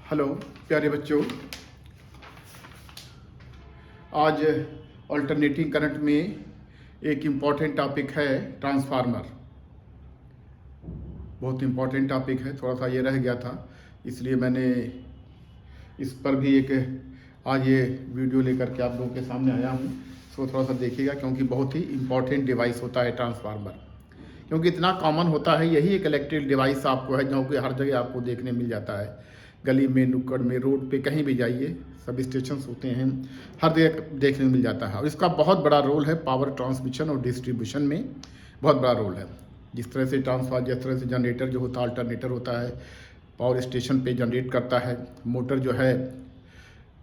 Hello प्यारे बच्चों, आज अल्टरनेटिंग करंट में एक इम्पॉर्टेंट टॉपिक है ट्रांसफार्मर। बहुत इम्पॉर्टेंट टॉपिक है, थोड़ा सा ये रह गया था, इसलिए मैंने इस पर भी एक आज ये वीडियो लेकर के आप लोगों के सामने आया हूँ। इसको थोड़ा सा देखिएगा क्योंकि बहुत ही इम्पॉर्टेंट डिवाइस होता है ट्रांसफार्मर, क्योंकि इतना कॉमन होता है। यही एक इलेक्ट्रिक डिवाइस आपको है जो कि हर जगह आपको देखने मिल जाता है, गली में, नुक्कड़ में, रोड पे, कहीं भी जाइए, सब स्टेशन होते हैं, हर जगह देखने को मिल जाता है। और इसका बहुत बड़ा रोल है पावर ट्रांसमिशन और डिस्ट्रीब्यूशन में, बहुत बड़ा रोल है। जिस तरह से जिस तरह से जनरेटर जो होता है, अल्टरनेटर होता है, पावर स्टेशन पे जनरेट करता है। मोटर जो है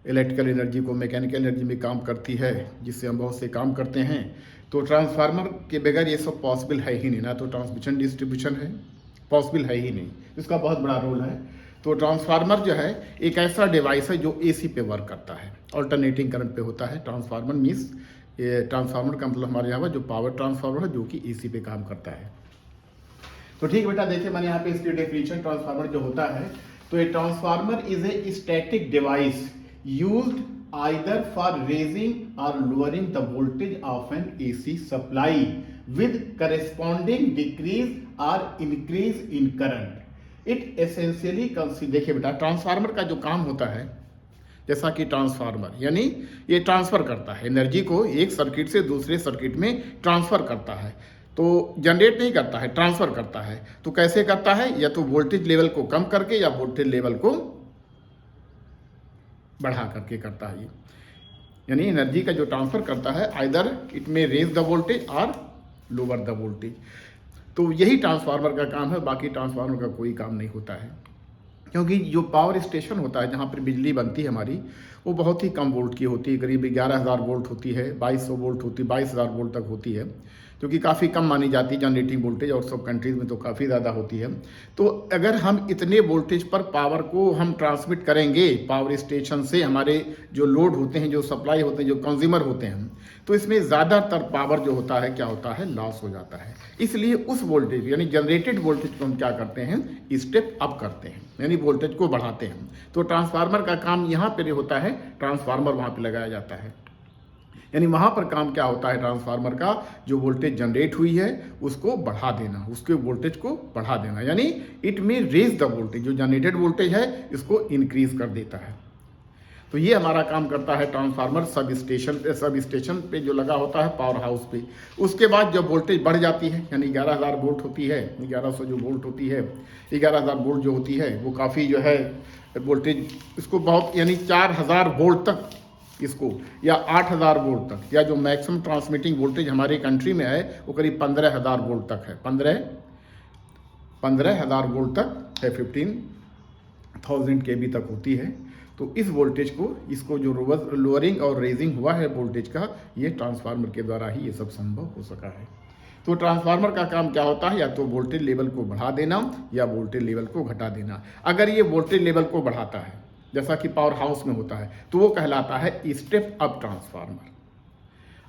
इलेक्ट्रिकल एनर्जी को मैकेनिकल एनर्जी में काम करती है, जिससे हम बहुत से काम करते हैं। तो ट्रांसफार्मर के बगैर ये सब पॉसिबल है ही नहीं, ना तो ट्रांसमिशन डिस्ट्रीब्यूशन है, पॉसिबल है ही नहीं। इसका बहुत बड़ा रोल है। तो ट्रांसफार्मर जो है एक ऐसा डिवाइस है जो एसी पे वर्क करता है, अल्टरनेटिंग करंट पे होता है। ट्रांसफार्मर मीन्स ये ट्रांसफार्मर का मतलब हमारे यहाँ जो पावर ट्रांसफार्मर है जो कि एसी पे काम करता है। तो ठीक बेटा, देखिए मैंने यहाँ पे इसकी डेफिनेशन ट्रांसफार्मर जो होता है, तो a transformer is a static device used either for raising or lowering the voltage of an AC supply with corresponding decrease or increase in current. It essentially देखिए बेटा, ट्रांसफार्मर का जो काम होता है, जैसा कि ट्रांसफार्मर यानी ये ट्रांसफर करता है एनर्जी को, एक सर्किट से दूसरे सर्किट में ट्रांसफर करता है। तो जनरेट नहीं करता है, ट्रांसफर करता है। तो कैसे करता है? या तो वोल्टेज लेवल को कम करके या वोल्टेज लेवल को बढ़ा करके करता है। यानी एनर्जी का जो ट्रांसफर करता है, आइदर इट में रेज द वोल्टेज और लोअर द वोल्टेज। तो यही ट्रांसफार्मर का काम है, बाकी ट्रांसफार्मर का कोई काम नहीं होता है। क्योंकि जो पावर स्टेशन होता है जहाँ पर बिजली बनती है हमारी, वो बहुत ही कम वोल्ट की होती है, करीब 11,000 वोल्ट होती है, 2200 वोल्ट होती है, 22,000 वोल्ट तक होती है, जो कि काफ़ी कम मानी जाती है जनरेटिंग वोल्टेज, और सब कंट्रीज़ में तो काफ़ी ज़्यादा होती है। तो अगर हम इतने वोल्टेज पर पावर को हम ट्रांसमिट करेंगे पावर स्टेशन से, हमारे जो लोड होते हैं, जो सप्लाई होते हैं, जो कंज्यूमर होते हैं, तो इसमें ज़्यादातर पावर जो होता है क्या होता है, लॉस हो जाता है। इसलिए उस वोल्टेज यानी जनरेटेड वोल्टेज को हम क्या करते हैं, स्टेप अप करते हैं, यानी वोल्टेज को बढ़ाते हैं। तो ट्रांसफार्मर का काम यहाँ पर होता है, ट्रांसफार्मर वहाँ पर लगाया जाता है। यानी वहाँ पर काम क्या होता है ट्रांसफार्मर का, जो वोल्टेज जनरेट हुई है उसको बढ़ा देना, उसके वोल्टेज को बढ़ा देना, यानी इट में रेज द वोल्टेज, जो जनरेटेड वोल्टेज है इसको इंक्रीज कर देता है। तो ये हमारा काम करता है ट्रांसफार्मर सब स्टेशन पे जो लगा होता है पावर हाउस पे। उसके बाद जब वोल्टेज बढ़ जाती है, यानी 11,000 वोल्ट होती है, 1100 जो वोल्ट होती है, 11,000 वोल्ट जो होती है वो काफ़ी जो है वोल्टेज, इसको बहुत यानी 4,000 वोल्ट तक इसको, या 8,000 वोल्ट तक, या जो मैक्सिमम ट्रांसमिटिंग वोल्टेज हमारे कंट्री में है वो करीब 15,000 वोल्ट तक है, 15,000 वोल्ट तक है, 15,000 kV तक होती है। तो इस वोल्टेज को, इसको जो लोअरिंग और रेजिंग हुआ है वोल्टेज का, ये ट्रांसफार्मर के द्वारा ही ये सब संभव हो सका है। तो ट्रांसफार्मर का काम क्या होता है, या तो वोल्टेज लेवल को बढ़ा देना या वोल्टेज लेवल को घटा देना। अगर ये वोल्टेज लेवल को बढ़ाता है जैसा कि पावर हाउस में होता है, तो वो कहलाता है स्टेप अप ट्रांसफार्मर।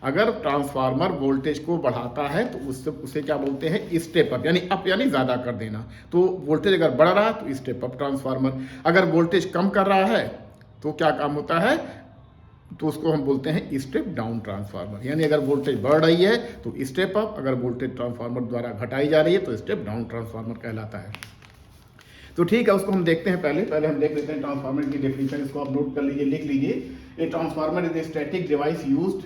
अगर ट्रांसफार्मर वोल्टेज को बढ़ाता है तो उसे क्या बोलते हैं, स्टेप अप, यानी अप यानी ज़्यादा कर देना। तो वोल्टेज अगर बढ़ रहा है तो स्टेप अप ट्रांसफार्मर, अगर वोल्टेज कम कर रहा है तो क्या काम होता है, तो उसको हम बोलते हैं स्टेप डाउन ट्रांसफार्मर। यानी अगर वोल्टेज बढ़ रही है तो स्टेप अप, अगर वोल्टेज ट्रांसफार्मर द्वारा घटाई जा रही है तो स्टेप डाउन ट्रांसफार्मर कहलाता है। तो ठीक है, उसको हम देखते हैं। पहले हम देख लेते हैं ट्रांसफार्मर की डेफिनेशन। इसको आप नोट कर लीजिए, लिख लीजिए। A transformer is a static device used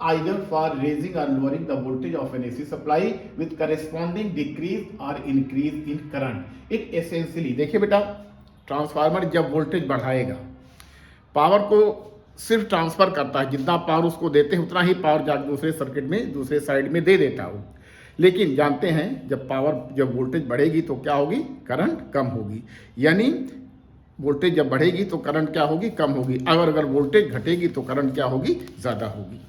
either for raising or lowering the voltage of an AC supply with corresponding decrease or increase in current. It essentially, देखिए बेटा, ट्रांसफार्मर जब वोल्टेज बढ़ाएगा, पावर को सिर्फ ट्रांसफर करता है, जितना power उसको देते हैं उतना ही पावर जाकर दूसरे सर्किट में, दूसरे साइड में दे देता है। लेकिन जानते हैं जब वोल्टेज बढ़ेगी तो क्या होगी, करंट कम होगी। यानी वोल्टेज जब बढ़ेगी तो करंट क्या होगी, कम होगी। अगर वोल्टेज घटेगी तो करंट क्या होगी, ज़्यादा होगी।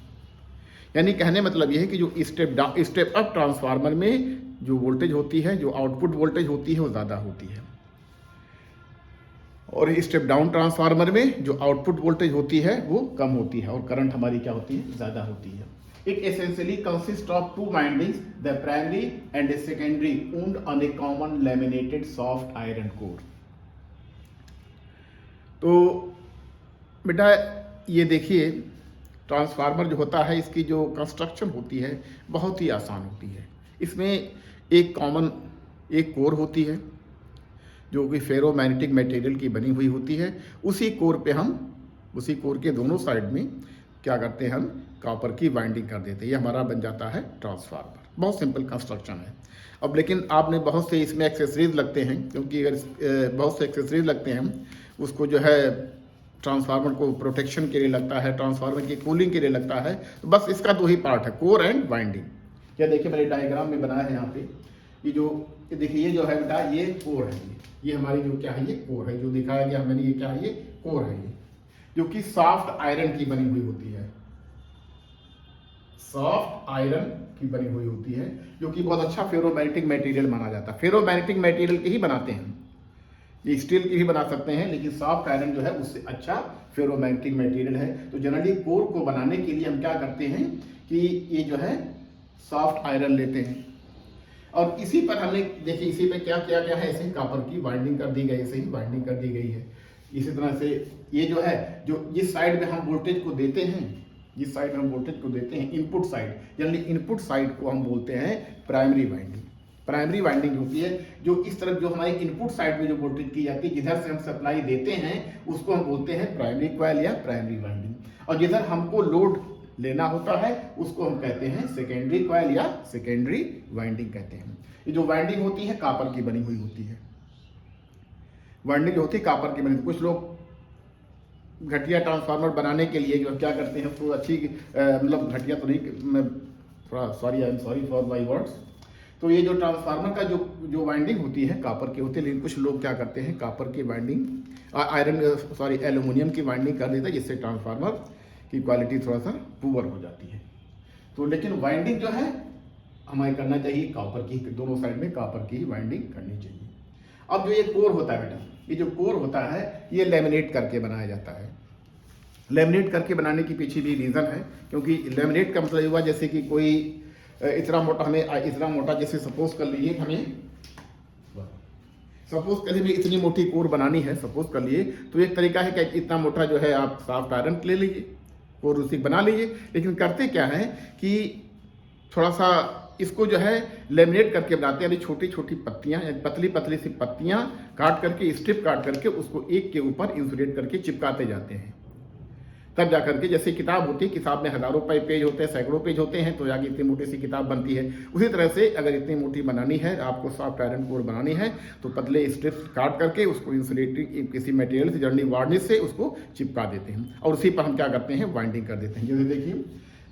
यानी कहने मतलब यह है कि जो स्टेप अप ट्रांसफार्मर में जो वोल्टेज होती है, जो आउटपुट वोल्टेज होती है वो ज़्यादा होती है, और स्टेप डाउन ट्रांसफार्मर में जो आउटपुट वोल्टेज होती है वो कम होती है, और करंट हमारी क्या होती है, ज़्यादा होती है। It essentially consists of two windings, the primary and a secondary, wound on a common laminated soft iron core. तो बेटा ये देखिए, ट्रांसफार्मर जो होता है इसकी जो कंस्ट्रक्शन होती है बहुत ही आसान होती है। इसमें एक कॉमन एक कोर होती है जो कि फेरोमैग्नेटिक मटेरियल की बनी हुई होती है। उसी कोर के दोनों साइड में क्या करते हैं, हम कॉपर की वाइंडिंग कर देते हैं। ये हमारा बन जाता है ट्रांसफार्मर। बहुत सिंपल कंस्ट्रक्शन है। अब लेकिन आपने बहुत से इसमें एक्सेसरीज लगते हैं, क्योंकि अगर बहुत से एक्सेसरीज लगते हैं, उसको जो है ट्रांसफार्मर को प्रोटेक्शन के लिए लगता है, ट्रांसफार्मर की कूलिंग के लिए लगता है। तो बस इसका दो ही पार्ट है, कोर एंड वाइंडिंग। क्या देखिए मैंने डायग्राम में बनाया है यहाँ पे, ये देखिए ये जो है बेटा ये कोर है, ये हमारी जो क्या है ये कोर है, जो दिखाया गया मैंने, ये क्या है ये कोर है, ये जो कि सॉफ्ट आयरन की बनी हुई होती है, सॉफ्ट आयरन की बनी हुई होती है, जो कि बहुत अच्छा फेरोमैग्नेटिक मटेरियल माना जाता है। फेरोमैग्नेटिक मटेरियल के ही बनाते हैं, ये स्टील की भी बना सकते हैं, लेकिन सॉफ्ट आयरन जो है उससे अच्छा फेरोमैग्नेटिक मटेरियल है। तो जनरली कोर को बनाने के लिए हम क्या करते हैं कि ये जो है सॉफ्ट आयरन लेते हैं, और इसी पर हमने देखिए इसी पे क्या किया गया है, ऐसे ही कॉपर की वाइंडिंग कर दी गई, ऐसे ही वाइंडिंग कर दी गई है। इसी तरह से ये जो है, जो जिस साइड में हम वोल्टेज को देते हैं, जिस साइड में हम वोल्टेज को देते हैं, इनपुट साइड, यानी इनपुट साइड को हम बोलते हैं प्राइमरी वाइंडिंग। प्राइमरी वाइंडिंग होती है जो इस तरफ जो हमारी इनपुट साइड में जो वोल्टेज की जाती है, जिधर से हम सप्लाई देते हैं, उसको हम बोलते हैं प्राइमरी कॉइल या प्राइमरी वाइंडिंग। और जिधर हमको लोड लेना होता है उसको हम कहते हैं सेकेंडरी कॉइल या सेकेंडरी वाइंडिंग कहते हैं। ये जो वाइंडिंग होती है कॉपर की बनी हुई होती है, वाइंडिंग जो होती है कॉपर की बनी। कुछ लोग घटिया ट्रांसफार्मर बनाने के लिए जो क्या करते हैं, उसको अच्छी मतलब घटिया तो नहीं, मैं थोड़ा sorry, I am sorry for my words. तो ये जो ट्रांसफार्मर का जो वाइंडिंग होती है कॉपर की होती है, लेकिन कुछ लोग क्या करते हैं कॉपर की वाइंडिंग एल्यूमिनियम की वाइंडिंग कर देता है, जिससे ट्रांसफार्मर की क्वालिटी थोड़ा सा पुअर हो जाती है। तो लेकिन वाइंडिंग जो है हमें करना चाहिए कॉपर की, दोनों साइड में कॉपर की ही वाइंडिंग करनी चाहिए। अब जो ये कोर होता है बेटा, ये जो कोर होता है ये लेमिनेट करके बनाया जाता है। लेमिनेट करके बनाने के पीछे भी रीज़न है, क्योंकि लेमिनेट का मतलब हुआ जैसे कि कोई इतना मोटा, हमें इतना मोटा, जैसे सपोज कर लीजिए इतनी मोटी कोर बनानी है, सपोज कर लिए, तो एक तरीका है कि इतना मोटा जो है आप सॉफ्ट आयरन ले लीजिए, कोर उसी बना लीजिए। लेकिन करते क्या है कि थोड़ा सा इसको जो है लेमिनेट करके बनाते हैं, यानी छोटी छोटी पत्तियां, पतली पतली सी पत्तियां काट करके, स्ट्रिप काट करके उसको एक के ऊपर इंसुलेट करके चिपकाते जाते हैं। तब जाकर के, जैसे किताब होती है, किताब में हजारों पेज होते हैं, सैकड़ों पेज होते हैं, तो आगे इतनी मोटी सी किताब बनती है। उसी तरह से अगर इतनी मोटी बनानी है, आपको सॉफ्ट आयरन कोर बनानी है, तो पतले स्ट्रिप्स काट करके उसको इंसुलेटिंग किसी मटेरियल से, जनरली वार्निश से उसको चिपका देते हैं, और उसी पर हम क्या करते हैं वाइंडिंग कर देते हैं। जैसे देखिए,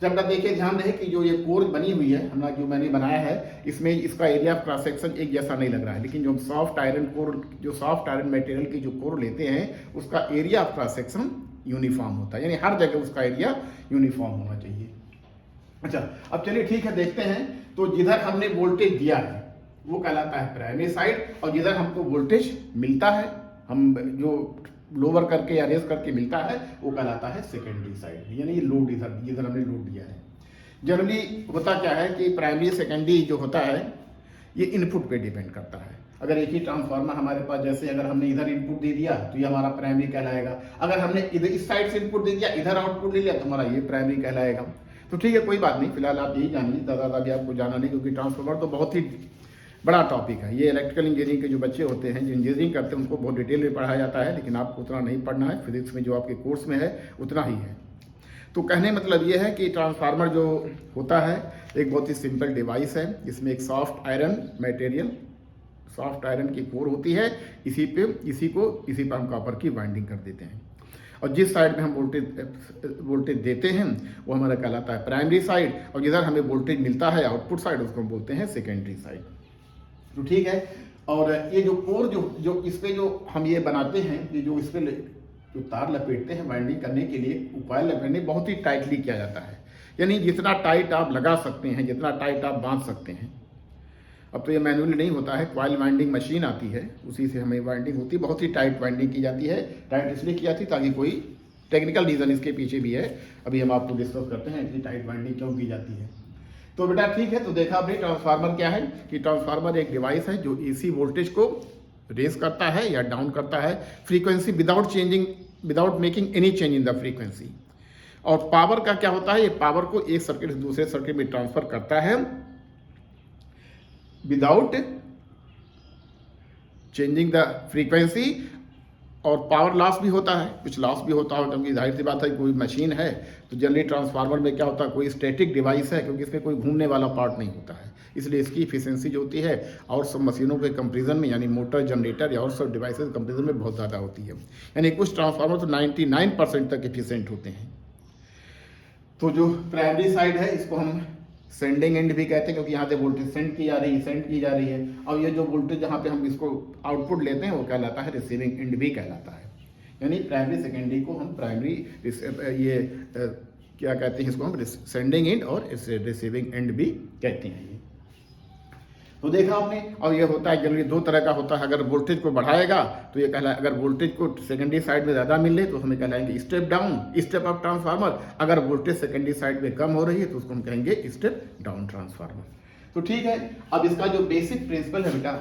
जब तक देखिए ध्यान रहे कि जो ये कोर बनी हुई है हमारा, जो मैंने बनाया है, इसमें इसका एरिया ऑफ क्रॉस सेक्शन एक जैसा नहीं लग रहा है, लेकिन जो सॉफ्ट आयरन कोर, जो सॉफ्ट आयरन मटेरियल की जो कोर लेते हैं, उसका area of cross section uniform होता है, यानी हर जगह उसका एरिया यूनिफॉर्म होना चाहिए। अच्छा, अब चलिए ठीक है, देखते हैं। तो जिधर हमने वोल्टेज दिया है वो कहलाता है प्राइमरी साइड, और जिधर हमको वोल्टेज मिलता है, हम जो लोअर करके या रेस करके मिलता है, वो कहलाता है सेकेंडरी साइड, यानी लोड जिधर हमने लोड दिया है। जनरली होता क्या है कि प्राइमरी सेकेंडरी जो होता है ये इनपुट पे डिपेंड करता है। अगर एक ही ट्रांसफार्मर हमारे पास, जैसे अगर हमने इधर इनपुट दे दिया तो ये हमारा प्राइमरी कहलाएगा, अगर हमने इधर इस साइड से इनपुट दे दिया, इधर आउटपुट ले लिया, तो हमारा ये प्राइमरी कहलाएगा। तो ठीक है, कोई बात नहीं, फिलहाल आप यही जानिए, ज़्यादा भी आपको जाना नहीं, क्योंकि ट्रांसफार्मर तो बहुत ही बड़ा टॉपिक है। ये इलेक्ट्रिकल इंजीनियरिंग के जो बच्चे होते हैं, जो इंजीनियरिंग करते हैं, उनको बहुत डिटेल में पढ़ाया जाता है, लेकिन आपको उतना नहीं पढ़ना है। फिजिक्स में जो आपके कोर्स में है उतना ही है। तो कहने मतलब ये है कि ट्रांसफार्मर जो होता है एक बहुत ही सिंपल डिवाइस है, जिसमें एक soft iron material, soft iron की कोर होती है, इसी पर हम कॉपर की वाइंडिंग कर देते हैं, और जिस साइड में हम वोल्टेज देते हैं वो हमारा कहलाता है प्राइमरी साइड, और जिधर हमें वोल्टेज मिलता है आउटपुट साइड, उसको हम बोलते हैं सेकेंडरी साइड। तो ठीक है, और ये जो कोर जो इस पे जो हम ये बनाते हैं, ये जो इस पे जो तार लपेटते हैं वाइंडिंग करने के लिए, कॉइल लपेटने बहुत ही टाइटली किया जाता है, यानी जितना टाइट आप लगा सकते हैं, जितना टाइट आप बांध सकते हैं। अब तो ये मैनुअली नहीं होता है, कॉइल वाइंडिंग मशीन आती है, उसी से हमें वाइंडिंग होती है, बहुत ही टाइट वाइंडिंग की जाती है। टाइट इसलिए की जाती है ताकि कोई टेक्निकल रीज़न इसके पीछे भी है, अभी हम आपको डिस्कस करते हैं इतनी टाइट वाइंडिंग क्यों की जाती है। तो बेटा ठीक है, तो देखा आपने ट्रांसफार्मर क्या है, कि ट्रांसफार्मर एक डिवाइस है जो एसी वोल्टेज को रेज करता है या डाउन करता है frequency without making any change in the frequency. और पावर का क्या होता है, ये पावर को एक सर्किट से दूसरे सर्किट में ट्रांसफर करता है विदाउट चेंजिंग द फ्रीक्वेंसी। और पावर लॉस भी होता है, कुछ लॉस भी होता है, क्योंकि जाहिर सी बात है कोई मशीन है तो जनरली ट्रांसफार्मर में क्या होता है, कोई स्टैटिक डिवाइस है, क्योंकि इसमें कोई घूमने वाला पार्ट नहीं होता है, इसलिए इसकी इफिशिएंसी जो होती है और सब मशीनों के कंपेरिजन में, यानी मोटर, जनरेटर या और सब डिवाइसेज कंपेरिजन में बहुत ज़्यादा होती है। यानी कुछ ट्रांसफार्मर तो 99% तक इफिशिएंट होते हैं। तो जो प्राइमरी साइड है इसको हम सेंडिंग एंड भी कहते हैं, क्योंकि यहाँ से वोल्टेज सेंड की जा रही है। और ये जो वोल्टेज जहाँ पे हम इसको आउटपुट लेते हैं वो कहलाता है रिसीविंग एंड भी कहलाता है। यानी प्राइमरी सेकेंडरी को हम प्राइमरी क्या कहते हैं, इसको हम सेंडिंग एंड और रिसीविंग एंड भी कहते हैं। ये तो देखा आपने। और ये होता है जनरली दो तरह का होता है। अगर वोल्टेज को बढ़ाएगा तो ये कहलाए, अगर वोल्टेज को सेकेंडरी साइड में ज़्यादा मिले तो हमें कहलाएंगे step down, step up transformer. अगर वोल्टेज सेकेंडरी साइड में कम हो रही है तो उसको हम कहेंगे स्टेप डाउन ट्रांसफार्मर। तो ठीक है, अब इसका जो बेसिक प्रिंसिपल है बेटा,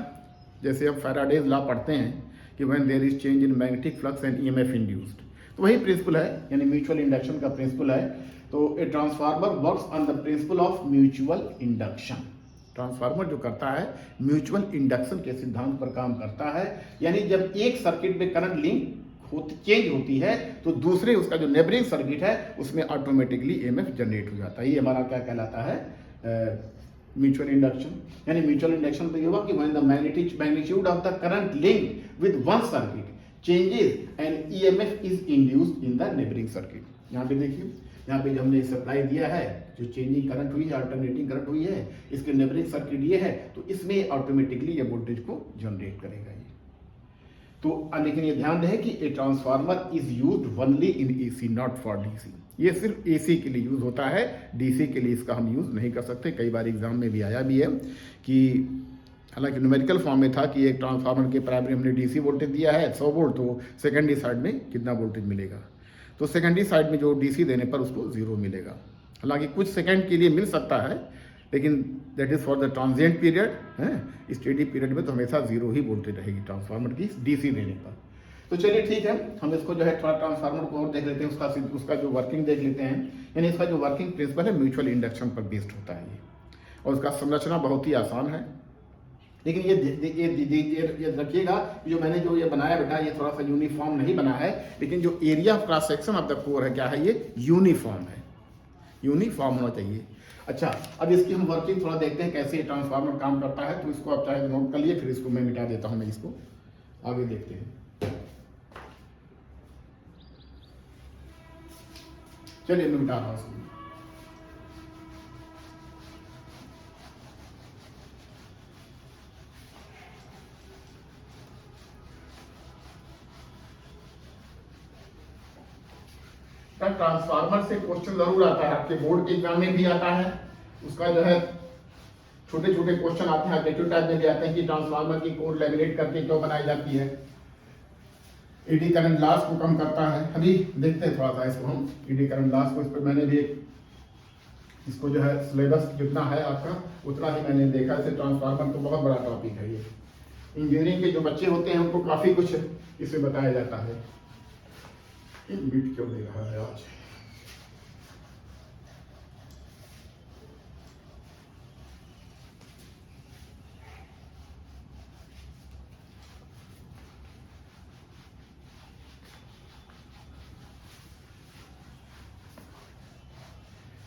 जैसे अब फैराडेज लॉ पढ़ते हैं कि when there is change in magnetic flux and EMF induced, तो वही प्रिंसिपल है, यानी म्यूचुअल इंडक्शन का प्रिंसिपल है। तो a transformer works on the principle of mutual induction. Transformer जो करता है म्यूचुअल इंडक्शन के सिद्धांत पर काम करता है। यानी जब एक सर्किट में करंट लिंक चेंज होती है तो दूसरे उसका जो नेबरिंग सर्किट है उसमें ऑटोमेटिकली ईएमएफ जनरेट हो जाता है। ये हमारा क्या कहलाता है, म्यूचुअल इंडक्शन। यानी म्यूचुअल इंडक्शन तो ये हुआ कि when the magnitude of the current link with one circuit changes and EMF is induced in the neighbouring circuit. यहाँ पे देखिए, यहाँ पे जो हमने सप्लाई दिया है, जो चेंजिंग करंट हुई है, अल्टरनेटिंग करंट हुई है, इसके नेबरिंग सर्किट ये है, तो इसमें ऑटोमेटिकली ये वोल्टेज को जनरेट करेगा ये। तो लेकिन ये ध्यान रहे कि a transformer is used only in AC, not for DC. ये सिर्फ एसी के लिए यूज होता है, डीसी के लिए इसका हम यूज नहीं कर सकते। कई बार एग्जाम में भी आया भी है कि हालांकि न्यूमेरिकल फॉर्म में था कि एक ट्रांसफार्मर के प्राइमरी हमने डीसी वोल्टेज दिया है 100 वोल्ट, तो सेकेंडरी साइड में कितना वोल्टेज मिलेगा, तो सेकेंडरी साइड में जो डीसी देने पर उसको 0 मिलेगा। हालांकि कुछ सेकंड के लिए मिल सकता है, लेकिन that is for the transient period है। स्टेडी पीरियड में तो हमेशा 0 ही वोल्टेज रहेगी ट्रांसफार्मर की डीसी देने पर। तो चलिए ठीक है, हम इसको जो है थोड़ा ट्रांसफार्मर को और देख लेते हैं, उसका जो वर्किंग देख लेते हैं। यानी इसका जो वर्किंग प्रिंसिपल है म्यूचुअल इंडक्शन पर बेस्ड होता है ये, और उसका संरचना बहुत ही आसान है। लेकिन ये रखिएगा, जो मैंने जो ये बनाया बेटा, ये थोड़ा सा यूनिफॉर्म नहीं बना है, लेकिन जो area of cross section of the core है क्या है, ये यूनिफॉर्म है, यूनिफॉर्म होना चाहिए। अच्छा, अब इसकी हम वर्किंग थोड़ा देखते हैं कैसे ये ट्रांसफार्मर काम करता है। तो इसको आप चाहे नोट कर लिए, फिर इसको मैं मिटा देता हूं, मैं इसको आगे देखते हैं। चलिए मैं मिटा रहा हूं इसको। ट्रांसफार्मर से क्वेश्चन जरूर आता है, आपके बोर्ड के एग्जाम में भी आता है। उसका जो है छोटे छोटे क्वेश्चन आते हैं, ऑब्जेक्टिव टाइप में भी आते हैं कि ट्रांसफार्मर की कोर लैमिनेट करके क्यों बनाई जाती है, एडी करंट लॉस को कम करता है। अभी देखते हैं थोड़ा सा इसको हम, एडी करंट लॉस को। इस पर मैंने भी इसको जो है सिलेबस जितना है आपका उतना ही मैंने देखा। इसे ट्रांसफार्मर तो बहुत बड़ा टॉपिक है ये, इंजीनियरिंग के जो बच्चे होते हैं उनको काफी कुछ इसमें बताया जाता है। बीट क्यों दे रहा है आज?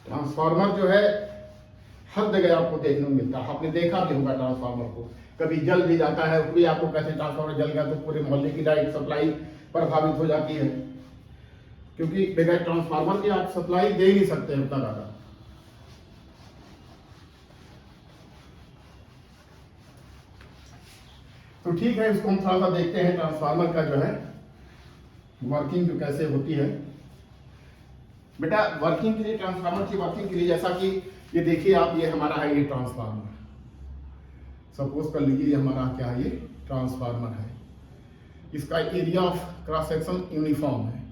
ट्रांसफार्मर जो है हर जगह आपको देखने को मिलता है, आपने देखा भी होगा ट्रांसफार्मर को। कभी जल भी जाता है, भी आपको कहते हैं ट्रांसफार्मर जल गया तो पूरे मोहल्ले की लाइट सप्लाई प्रभावित हो जाती है, क्योंकि बगैर ट्रांसफार्मर के आप सप्लाई दे ही नहीं सकते उतना ज्यादा। तो ठीक है, इसको हम थोड़ा सा देखते हैं ट्रांसफार्मर का जो है वर्किंग जो कैसे होती है। बेटा वर्किंग के लिए, ट्रांसफार्मर की वर्किंग के लिए, जैसा कि ये देखिए आप, ये हमारा है ये ट्रांसफार्मर, सपोज कर लीजिए ये हमारा क्या है, ये ट्रांसफार्मर है। इसका area of cross section uniform है।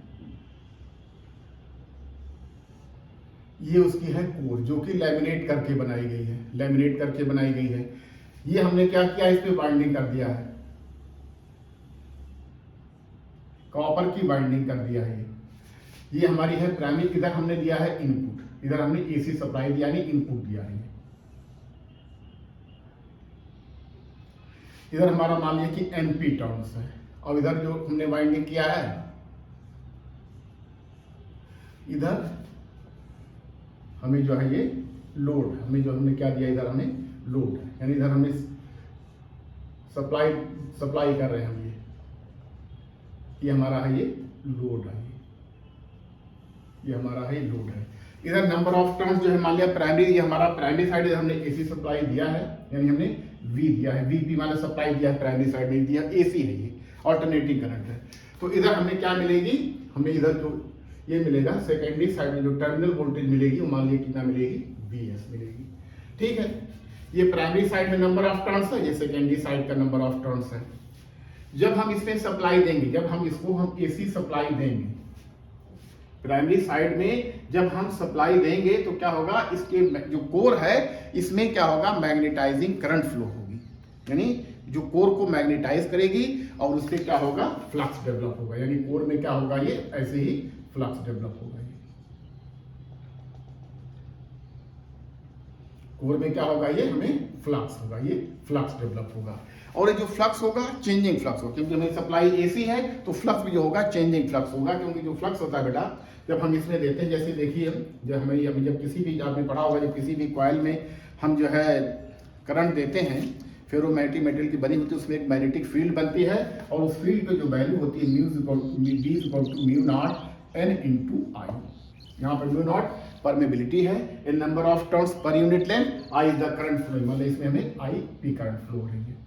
ये उसकी है कोर जो कि लैमिनेट करके बनाई गई है, लैमिनेट करके बनाई गई है। ये हमने क्या किया, इस पे बाइंडिंग कर दिया है, कॉपर की बाइंडिंग कर दिया है। ये हमारी है प्राइमरी, इधर हमने दिया है इनपुट, इधर हमने एसी सप्लाई दिया यानी इनपुट दिया है। इधर हमारा मान लिया कि एनपी टर्न्स है, और इधर जो हमने बाइंडिंग किया है, इधर हमें जो है ये लोड, हमें जो हमने क्या दिया, इधर हमें लोड, यानी इधर हमने सप्लाई कर रहे हैं हम, ये हमारा है, ये लोड है, ये हमारा है लोड है। इधर नंबर ऑफ टर्न्स जो है मान लिया प्राइमरी, ये हमारा प्राइमरी साइड, इधर हमने एसी सप्लाई दिया है, यानी हमने वी दिया है, वीपी माने सप्लाई दिया है, प्राइमरी साइड नहीं दिया, एसी है, ये ऑल्टरनेटिंग करंट है। तो इधर हमें क्या मिलेगी, हमें इधर जो ये मिलेगा सेकेंडरी साइड में जो टर्मिनल वोल्टेज मिलेगी वो मान लिया कितना मिलेगी, वीएस मिलेगी। ठीक है, ये प्राइमरी साइड में नंबर ऑफ टर्न्स है, ये सेकेंडरी साइड का नंबर ऑफ टर्न्स है। जब हम इसमें सप्लाई देंगे, जब हम इसको हम एसी सप्लाई देंगे प्राइमरी साइड में, जब हम सप्लाई देंगे तो क्या होगा, इसके जो कोर है इसमें क्या होगा, मैग्नेटाइजिंग करंट फ्लो होगी, यानी जो कोर को मैग्नेटाइज करेगी और उससे क्या होगा, फ्लक्स डेवलप होगा, यानी कोर में क्या होगा, ये ऐसे ही फ्लक्स डेवलप होगा। कोर में क्या होगा, ये हमें फ्लक्स होगा, ये फ्लक्स डेवलप होगा। और ये जो फ्लक्स होगा चेंजिंग फ्लक्स होगा, क्योंकि हमें सप्लाई एसी है तो फ्लक्स भी जो होगा चेंजिंग फ्लक्स होगा, क्योंकि जो फ्लक्स होता है बेटा जब हम इसमें देते हैं, जैसे देखिए जब हमें अभी जब किसी भी आपने पढ़ा होगा, जब किसी भी कॉइल में हम जो है करंट देते हैं, फेरोमैग्नेटिक मटेरियल की बनी होती है, उसमें एक मैग्नेटिक फील्ड बनती है, और उस फील्ड पे जो वैल्यू होती है mu naught N into I. यहाँ पर म्यू नॉट परमेबिलिटी है, N number of turns per unit length, I is the current flow, मतलब इसमें हमें आई पी करंट फ्लो हो रही है,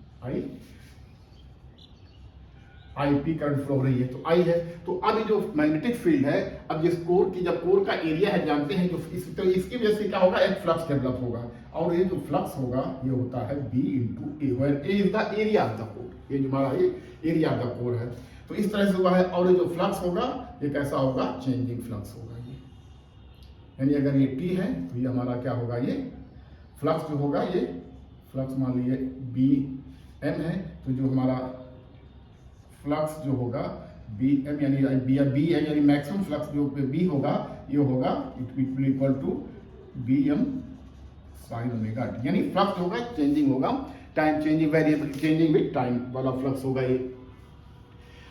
आई पी करंट फ्लो हो रही है, तो आई है। तो अब जो मैग्नेटिक फील्ड है, अब जिस कोर की, जब कोर का एरिया है जानते हैं, जो तो इसकी वजह से क्या होगा, एक फ्लक्स डेवलप होगा, और ये जो फ्लक्स होगा ये होता है B into A, where A is the area of the core, ये जो हमारा ये एरिया ऑफ द कोर है, तो इस तरह से हुआ है। और ये जो फ्लक्स होगा ये कैसा होगा, चेंजिंग फ्लक्स होगा ये, यानी अगर ये टी है तो ये हमारा क्या होगा, ये फ्लक्स जो होगा, ये फ्लक्स मान लीजिए बी एम है, तो जो हमारा फ्लक्स जो होगा बी एम यानी बी एम यानी मैक्सिमम फ्लक्स जो बी होगा, ये होगा it will equal to B M sine omega T, यानी फ्लक्स होगा चेंजिंग होगा, time changing variable changing with time वाला फ्लक्स होगा ये।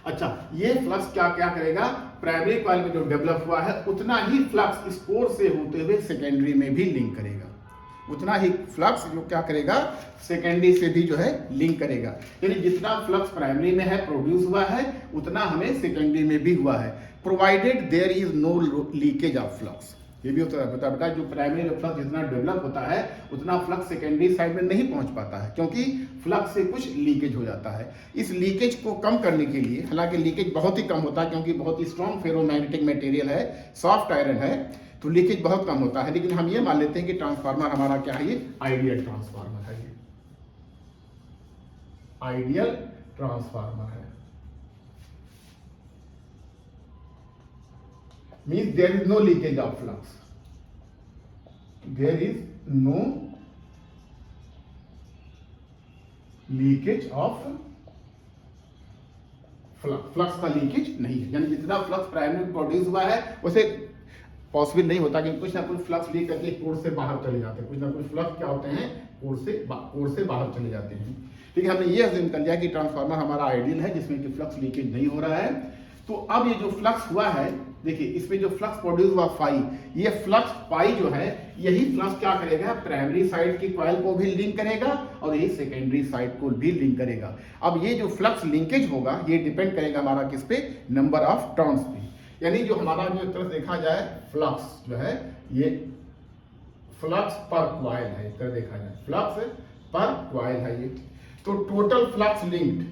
अच्छा, ये फ्लक्स क्या क्या करेगा, प्राइमरी कॉइल में जो डेवलप हुआ है उतना ही फ्लक्स इस कोर से होते हुए सेकेंडरी में भी लिंक करेगा, उतना ही फ्लक्स जो क्या करेगा, सेकेंडरी से भी जो है लिंक करेगा, यानी जितना फ्लक्स प्राइमरी में है प्रोड्यूस हुआ है उतना हमें सेकेंडरी में भी हुआ है, provided there is no leakage of flux. ये भी होता है बेटा, जो प्राइमरी में फ्लक्स जितना डेवलप होता है उतना फ्लक्स सेकेंडरी साइड में नहीं पहुंच पाता है, क्योंकि फ्लक्स से कुछ लीकेज हो जाता है। इस लीकेज को कम करने के लिए, हालांकि लीकेज बहुत ही कम होता है क्योंकि बहुत ही स्ट्रॉन्ग फेरोमैग्नेटिक मटेरियल है, सॉफ्ट आयरन है, तो लीकेज बहुत कम होता है, लेकिन हम ये मान लेते हैं कि ट्रांसफार्मर हमारा क्या है, ये आइडियल ट्रांसफार्मर है, ये आइडियल ट्रांसफार्मर है, means there is no leakage of flux, there is no leakage of flux का लीकेज नहीं है, यानी जितना फ्लक्स प्राइमरी में प्रोड्यूस हुआ है वैसे पॉसिबल नहीं होता कि कुछ ना कुछ फ्लक्स लीक करके कोर से बाहर चले जाते हैं, कुछ ना कुछ फ्लक्स क्या होते हैं, कोर से बाहर चले जाते हैं। ठीक है, हमने ये अज्यूम कर लिया कि ट्रांसफार्मर हमारा आइडियल है जिसमें कि फ्लक्स लीकेज नहीं हो रहा है। तो अब ये जो फ्लक्स हुआ है, देखिए इसमें जो फ्लक्स प्रोड्यूस हुआ फाई, ये फ्लक्स पाई जो है, यही फ्लक्स क्या करेगा, प्राइमरी साइड की कॉइल को भी लिंक करेगा और यही सेकेंडरी साइड को भी लिंक करेगा। अब ये जो फ्लक्स लिंकेज होगा ये डिपेंड करेगा हमारा किस पे, नंबर ऑफ टर्न्स पे, यानी जो हमारा जो एक तरह से देखा जाए फ्लक्स जो है ये फ्लक्स पर कॉइल है, एक तरह देखा जाए फ्लक्स पर कॉइल है ये। तो total flux linked,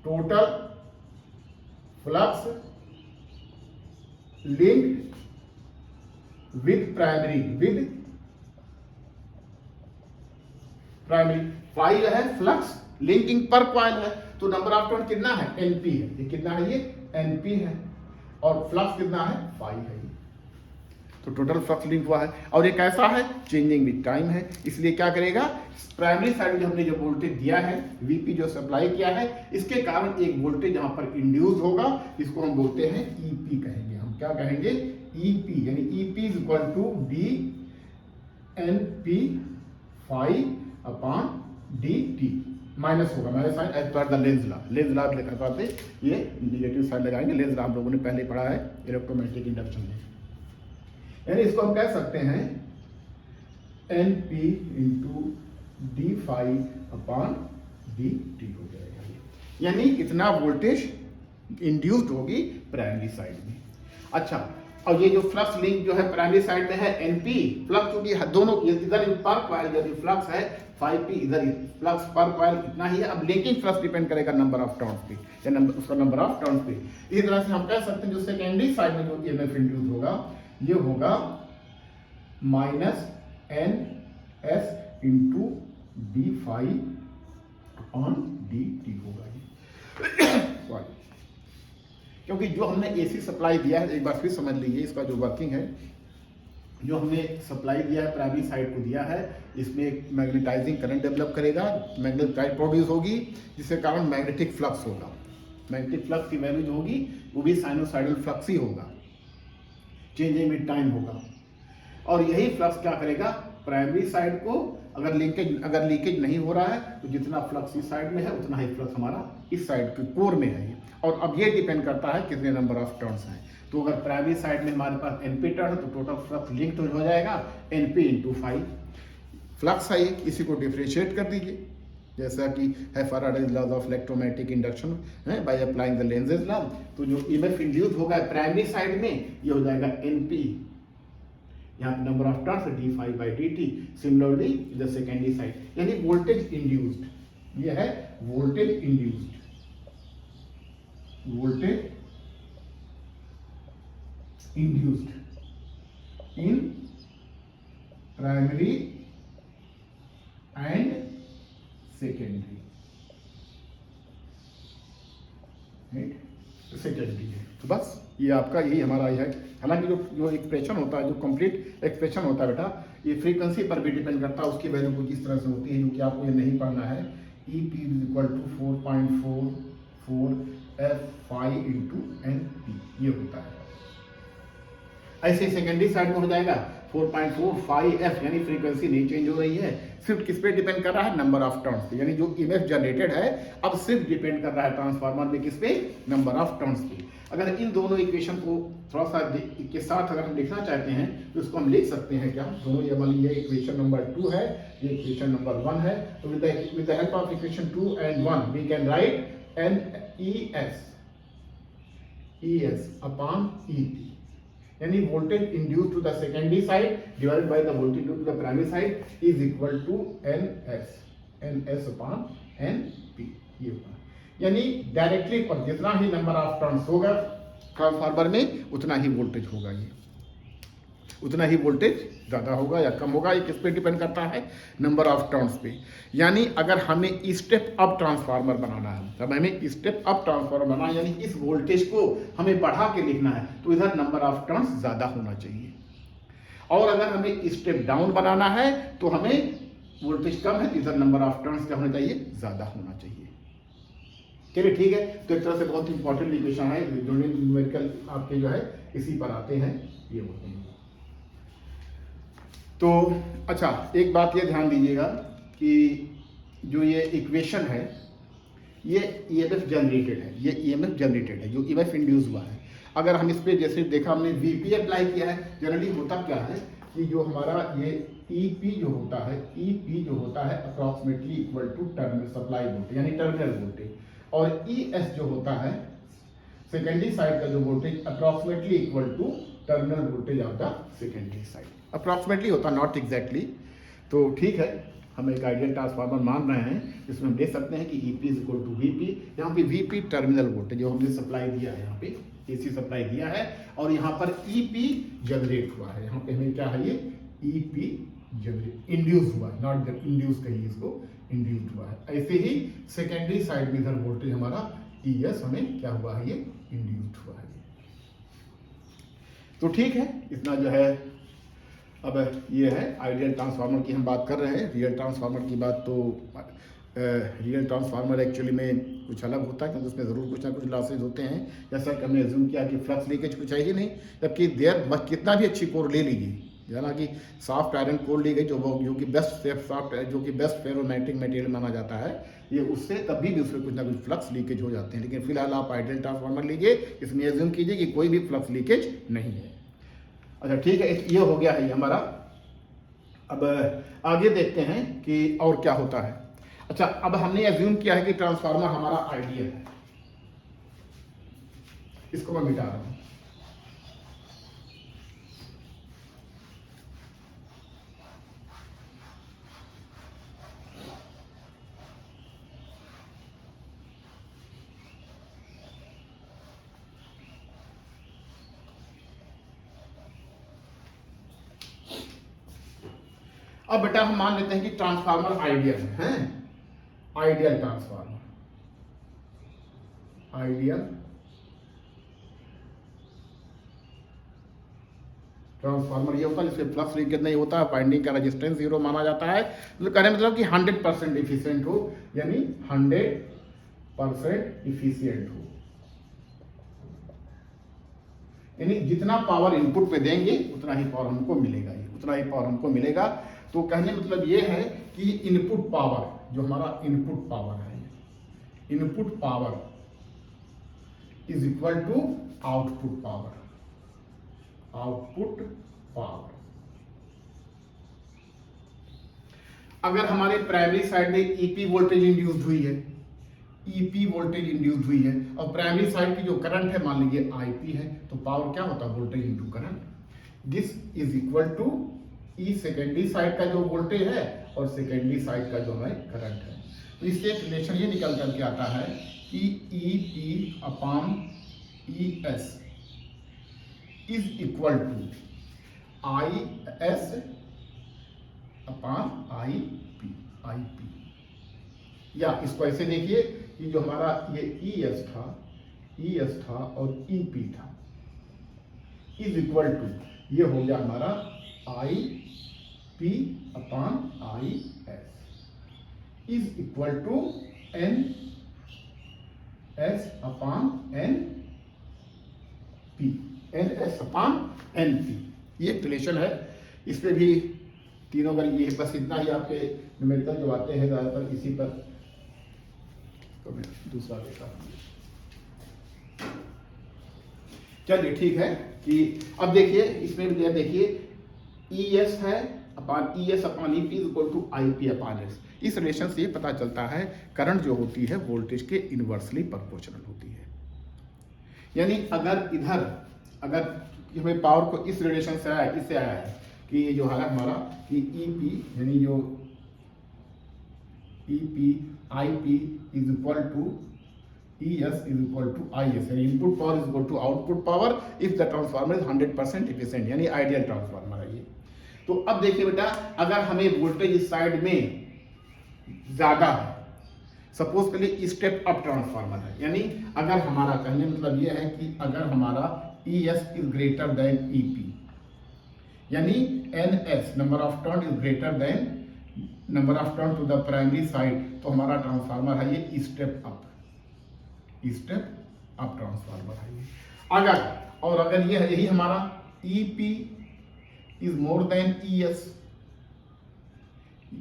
total flux linked with primary, phi है फ्लक्स लिंकिंग पर कॉइल है, तो नंबर ऑफ टर्न कितना है, एनपी है, ये कितना है, ये एनपी है, और फ्लक्स कितना है, फाई है। तो टोटल फ्लक्स लिंक हुआ है। और ये कैसा है, चेंजिंग विद टाइम है। इसलिए क्या करेगा, प्राइमरी साइड में हमने जो वोल्टेज दिया है वीपी जो सप्लाई किया है, इसके कारण एक वोल्टेज यहाँ पर इंड्यूस होगा, इसको हम बोलते हैं ईपी कहेंगे। हम क्या कहेंगे, ईपी, यानी EP is equal to D N P phi upon D T, minus होगा minus sign as per the Lenz law. Lenz law लिखा से ये निगेटिव साइड लगाएंगे। लेंज लॉ हम लोगों ने पहले पढ़ा है इलेक्ट्रोमैग्नेटिक इंडक्शन में। यानी इसको हम कह सकते हैं N P into D phi upon D T हो जाएगा, यानी इतना वोल्टेज इंड्यूस्ड होगी प्राइमरी साइड में। अच्छा, और ये जो फ्लक्स लिंक जो है प्राइमरी साइड में है एनपी, फ्लक्स क्योंकि दोनों इधर पर कॉइल यदि फ्लक्स है 5p, इधर फ्लक्स पर कॉइल इतना ही है। अब लिंकिंग फ्लक्स डिपेंड करेगा नंबर ऑफ टर्न्स पे, या नंबर उसका नंबर ऑफ टर्न्स पे। इसी तरह से हम कह सकते हैं जो सेकेंडरी साइड में जो ईएमएफ इंड्यूस होगा ये होगा minus N S into D phi on D T होगा ये। क्योंकि जो हमने एसी सप्लाई दिया है, एक बार फिर समझ लीजिए इसका जो वर्किंग है, जो हमने सप्लाई दिया है प्राइमरी साइड को दिया है, इसमें एक मैग्नेटाइजिंग करंट डेवलप करेगा, मैग्नेटिक करंट प्रोड्यूस होगी, जिसके कारण मैग्नेटिक फ्लक्स होगा। मैग्नेटिक फ्लक्स की वैल्यू जो होगी वो भी साइनोसाइडल फ्लक्स ही होगा, चेंजिंग विद टाइम होगा। और यही फ्लक्स क्या करेगा, प्राइमरी साइड को अगर लीकेज नहीं हो रहा है तो जितना फ्लक्स इस साइड में है उतना ही फ्लक्स हमारा इस साइड के कोर में है। और अब ये डिपेंड करता है कितने नंबर ऑफ टर्न्स हैं। तो अगर प्राइमरी साइड में हमारे पास एनपी टर्न है तो टोटल फ्लक्स लिंक हो जाएगा एनपी इंटू 5 फ्लक्स है। इसी को डिफरेंशिएट कर दीजिए, जैसा कि है Faraday's law of electromagnetic induction है, by applying the Lenz's law. तो जो ईएमएफ इंड्यूस होगा प्राइमरी साइड में ये हो जाएगा एनपी, यहाँ पे number of turns D phi by D T. Similarly the secondary side, यानी वोल्टेज इंड्यूस्ड, ये है voltage induced, voltage induced in primary and secondary, secondary है। तो बस ये आपका यही हमारा है। हालांकि जो एक्सप्रेशन होता है, जो कंप्लीट एक्सप्रेशन होता है बेटा, ये फ्रीक्वेंसी पर भी डिपेंड करता है, उसकी वैल्यू कुछ इस तरह से होती है, जो कि आपको ये नहीं पढ़ना है। E P is equal to 4.44 F phi into N P, ये होता है। ऐसे सेकेंडरी साइड में हो जाएगा 4.45 एफ, यानी फ्रीक्वेंसी नहीं चेंज हो रही है, सिर्फ किस पे डिपेंड कर रहा है, नंबर ऑफ टर्न्स पे। यानी जो ईएमएफ जनरेटेड है अब सिर्फ डिपेंड कर रहा है ट्रांसफार्मर में किस पे, नंबर ऑफ टर्न्स पे। अगर इन दोनों इक्वेशन को थोड़ा सा के साथ अगर हम लिखना चाहते हैं तो इसको हम लिख सकते हैं क्या, दोनों ये मान लीजिए इक्वेशन नंबर 2 है, ये इक्वेशन नंबर 1 है। तो with the help of equation 2 and 1 we can write N E S upon E T, यानी voltage induced to the secondary side divided by the voltage induced to the primary side is equal to N S upon N P, ये होगा। यानी directly पर जितना ही number of turns होगा transformer में उतना ही वोल्टेज होगा, ये उतना ही वोल्टेज ज़्यादा होगा या कम होगा, ये किस पे डिपेंड करता है, नंबर ऑफ टर्न्स पे। यानी अगर हमें स्टेप अप ट्रांसफार्मर बनाना है, तब हमें स्टेप अप ट्रांसफार्मर बनाना है, यानी इस वोल्टेज को हमें बढ़ा के लिखना है, तो इधर नंबर ऑफ टर्न्स ज़्यादा होना चाहिए। और अगर हमें स्टेप डाउन बनाना है तो हमें वोल्टेज कम है तो इधर नंबर ऑफ टर्न्स क्या होना चाहिए, ज़्यादा होना चाहिए। चलिए ठीक है, तो एक तरह से बहुत इंपॉर्टेंट इक्वेशन है, जो न्यूमेरिकल आपके जो है इसी पर आते हैं, ये होते हैं। तो अच्छा, एक बात ये ध्यान दीजिएगा कि जो ये इक्वेशन है ये ईएमएफ जनरेटेड है, ये ईएमएफ जनरेटेड है, जो ईएमएफ इंड्यूस हुआ है। अगर हम इस पर जैसे देखा हमने वीपी अप्लाई किया है, जनरली होता क्या है कि जो हमारा ये ईपी जो होता है, ईपी जो होता है approximately equal to terminal supply voltage, यानी टर्मिनल वोल्टेज, और ईएस जो होता है सेकेंडरी साइड का जो voltage approximately equal to terminal voltage of the secondary side. Approximately होता, नॉट एग्जैक्टली। तो ठीक है, हम एक आइडियल ट्रांसफार्मर मान रहे हैं, इसमें हम देख सकते हैं कि EP is equal to VP. यहाँ पे वीपी टर्मिनल वोल्टेज जो हमने सप्लाई दिया है, यहाँ पे एसी सप्लाई दिया है, और यहाँ पर ईपी जनरेट हुआ है। यहाँ पे हमें क्या है, ये ईपी जनरेट इंड्यूस हुआ है, नॉट इंड्यूस कहिए इसको, इंड्यूस्ड हुआ है। ऐसे ही सेकेंडरी साइड में इधर वोल्टेज हमारा ईएस हमें क्या हुआ है, ये इंड्यूस्ड हुआ है। तो ठीक है, इतना जो है। अब ये है आइडियल ट्रांसफार्मर की हम बात कर रहे हैं। रियल ट्रांसफार्मर की बात तो रियल ट्रांसफार्मर एक्चुअली में कुछ अलग होता है, क्योंकि उसमें ज़रूर कुछ ना कुछ लॉसेज होते हैं। जैसा कि हमने एज्यूम किया कि फ्लक्स लीकेज कुछ है ही नहीं, जबकि कितना भी अच्छी कोर ले लीजिए, जाना कि सॉफ्ट आयरन कोर ली गई जो कि बेस्ट फेरोमैग्नेटिक मटेरियल माना जाता है, ये उससे कभी भी उसमें कुछ ना कुछ फ्लक्स लीकेज हो जाते हैं। लेकिन फिलहाल आप आइडियल ट्रांसफार्मर लीजिए, इसमें एज्यूम कीजिए कि कोई भी फ्लक्स लीकेज नहीं है। अच्छा ठीक है, ये हो गया है हमारा। अब आगे देखते हैं कि और क्या होता है। अच्छा, अब हमने एज्यूम किया है कि ट्रांसफार्मर हमारा आइडियल है। इसको मैं मिटा रहा हूं। अब बेटा हम मान लेते हैं कि ट्रांसफार्मर आइडियल है, आइडियल ट्रांसफार्मर, आइडियल ट्रांसफार्मर ये होता है जिसमें फ्लक्स लीकेज नहीं होता, वाइंडिंग का रेजिस्टेंस 0 माना जाता है। मतलब कहने मतलब कि 100% इफिशिएंट हो, यानी 100% इफिशिएंट हो, यानी जितना पावर इनपुट पे देंगे उतना ही पावर हमको मिलेगा, उतना ही पावर हमको मिलेगा। तो कहने मतलब ये है कि इनपुट पावर, जो हमारा इनपुट पावर है, input power is equal to output power, output power. अगर हमारे प्राइमरी साइड में ईपी वोल्टेज इंड्यूस्ड हुई है, ईपी वोल्टेज इंड्यूस्ड हुई है, और प्राइमरी साइड की जो करंट है मान लीजिए आईपी है, तो पावर क्या होता है, voltage into current. This is equal to E secondary side का जो वोल्टेज है और सेकेंडरी साइड का जो है करंट है। तो इससे एक रिलेशन ये निकल करके आता है कि E P upon E S is equal to I S upon I P. या इसको ऐसे देखिए कि जो हमारा ये ई एस था और ई पी था, इज इक्वल टू ये हो गया हमारा I P upon I S is equal to N S upon N P, N S upon N P. ये एक रिलेशन है। इस पे भी तीनों बार ये बस इतना ही आपके न्यूमेरिकल जो आते हैं ज़्यादातर इसी पर। तो मैं दूसरा देखा, चलिए ठीक है कि अब देखिए इसमें भी देखिए ई एस है upon E S upon E P is equal to I P upon S. इस रिलेशन से ये पता चलता है करंट जो होती है वोल्टेज के इनवर्सली प्रोपोर्शनल होती है। यानी अगर इधर अगर हमें पावर को इस रिलेशन से आया, इससे आया है कि ये जो है हमारा कि ई पी यानी जो E P I P is equal to E S is equal to I S, यानी input power is equal to output power if the transformer is 100% efficient, यानी आइडियल ट्रांसफार्मर है ये। तो अब देखिए बेटा, अगर हमें वोल्टेज इस साइड में ज्यादा है, सपोज के लिए स्टेप अप ट्रांसफार्मर है, यानी अगर हमारा कहने मतलब ये है कि अगर हमारा E S is greater than E P, यानी N S number of turn is greater than number of turn to the primary side, तो हमारा ट्रांसफार्मर है ये स्टेप अप ट्रांसफार्मर है ये। अगर ये है यही हमारा E P is more than E S,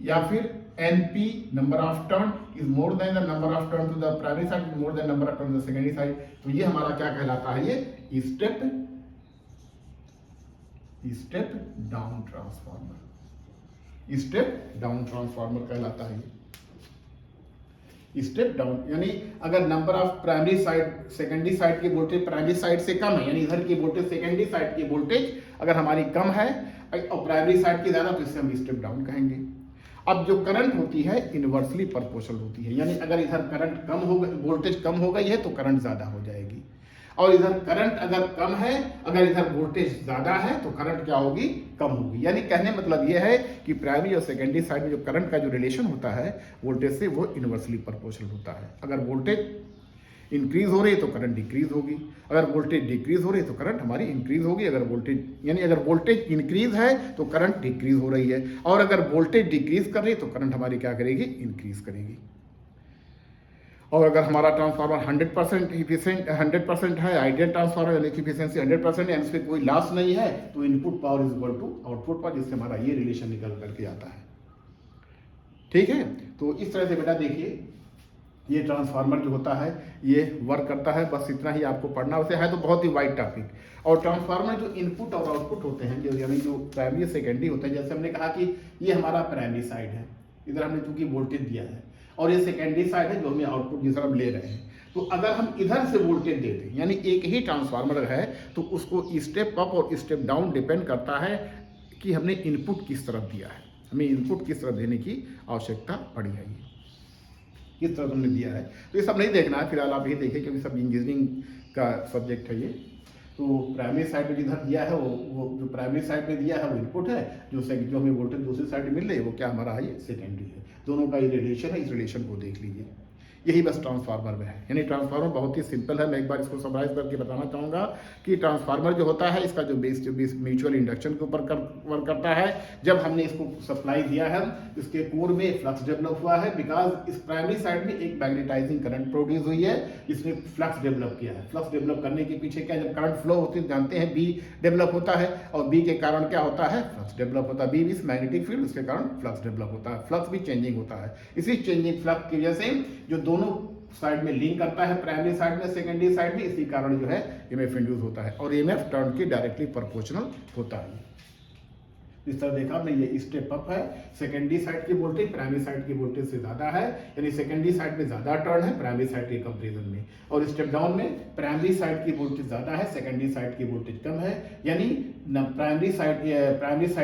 या फिर N P number of turn is more than the number of turn to the primary side is more than number of turn to the secondary side, तो ये हमारा क्या कहलाता है, ये step down transformer, step down transformer कहलाता है ये। स्टेप डाउन यानी अगर number of primary side secondary side की वोल्टेज प्राइमरी साइड से कम है, यानी इधर की वोल्टेज सेकेंडरी साइड की वोल्टेज अगर हमारी कम है और प्राइमरी साइड की ज्यादा, तो इससे हम स्टेप डाउन कहेंगे। अब जो करंट होती है इनवर्सली प्रोपोर्शनल होती है, यानी अगर इधर करंट कम हो गई, वोल्टेज कम हो गई है तो करंट ज्यादा हो जाएगी, और इधर करंट अगर कम है, अगर इधर वोल्टेज ज्यादा है तो करंट क्या होगी, कम होगी। यानी कहने मतलब यह है कि प्राइमरी और सेकेंडरी साइड में जो करंट का जो रिलेशन होता है वोल्टेज से, वो इनवर्सली प्रोपोर्शनल होता है। अगर वोल्टेज इंक्रीज हो रही है तो करंट डिक्रीज होगी, अगर वोल्टेज डिक्रीज हो रही है तो करंट हमारी इंक्रीज होगी। अगर वोल्टेज यानी अगर वोल्टेज इंक्रीज है तो करंट डिक्रीज हो रही है, और अगर वोल्टेज डिक्रीज कर रही है तो करंट हमारी क्या करेगी, इंक्रीज करेगी। और अगर हमारा ट्रांसफार्मर 100% इफिशिएंट 100% है, आइडियल ट्रांसफार्मर यानी कि इफिशिएंसी 100% है, इसमें कोई लॉस नहीं है, तो input power is equal to output power, जिससे हमारा ये रिलेशन निकल करके आता है। ठीक है, तो इस तरह से बेटा देखिए ये ट्रांसफार्मर जो होता है ये वर्क करता है, बस इतना ही आपको पढ़ना। वैसे है तो बहुत ही वाइड टॉपिक। और ट्रांसफार्मर जो इनपुट और आउटपुट होते हैं, जो यानी जो प्राइमरी सेकेंडरी होते हैं, जैसे हमने कहा कि ये हमारा प्राइमरी साइड है, इधर हमने चूंकि वोल्टेज दिया है, और ये सेकेंडरी साइड है जो हमें आउटपुट जिस तरफ ले रहे हैं। तो अगर हम इधर से वोल्टेज दे दें, यानी एक ही ट्रांसफार्मर है, तो उसको स्टेप अप और स्टेप डाउन डिपेंड करता है कि हमने इनपुट किस तरफ दिया है, हमें इनपुट किस तरफ देने की आवश्यकता पड़ी है, किस तरह हमने दिया है। तो ये सब नहीं देखना है फिलहाल, आप ये देखिए क्योंकि सब इंजीनियरिंग का सब्जेक्ट है ये। तो प्राइमरी साइड में जिधर दिया है वो जो प्राइमरी साइड में दिया है वो इनपुट है, जो हमें वोल्टेज दूसरी साइड में मिल रही है वो क्या हमारा है, ये सेकेंडरी है। दोनों का ये रिलेशन है, इस रिलेशन को देख लीजिए। यही बस ट्रांसफार्मर में है, यानी ट्रांसफार्मर बहुत ही सिंपल है। मैं एक बार इसको समराइज करके बताना चाहूँगा कि ट्रांसफार्मर जो होता है इसका जो बेस म्यूचुअल इंडक्शन के ऊपर वर्क करता है। जब हमने इसको सप्लाई दिया है, इसके कोर में फ्लक्स डेवलप हुआ है, बिकॉज इस प्राइमरी साइड में एक मैग्नेटाइजिंग करंट प्रोड्यूस हुई है, इसने फ्लक्स डेवलप किया है। फ्लक्स डेवलप करने के पीछे क्या, जब करंट फ्लो होती है जानते हैं बी डेवलप होता है, और बी के कारण क्या होता है, फ्लक्स डेवलप होता है। बी इस मैग्नेटिक फील्ड, उसके कारण फ्लक्स डेवलप होता है। फ्लक्स भी चेंजिंग होता है, इसी चेंजिंग फ्लक्स की वजह से जो दोनों साइड में लिंक करता है, प्राइमरी साइड में सेकेंडरी साइड में, इसी कारण जो है ईएमएफ इंड्यूस होता है, और ईएमएफ टर्न के डायरेक्टली प्रोपोर्शनल होता है। इस तरह देखा आपने, ये स्टेप अप है, सेकेंडरी साइड की वोल्टेज प्राइमरी साइड की वोल्टेज से ज्यादा है, यानी सेकेंडरी साइड में ज्यादा टर्न है प्राइमरी साइड के कंपैरिजन में। और स्टेप डाउन में प्राइमरी साइड की वोल्टेज ज्यादा है, सेकेंडरी साइड की वोल्टेज कम है, यानी प्राइमरी साइड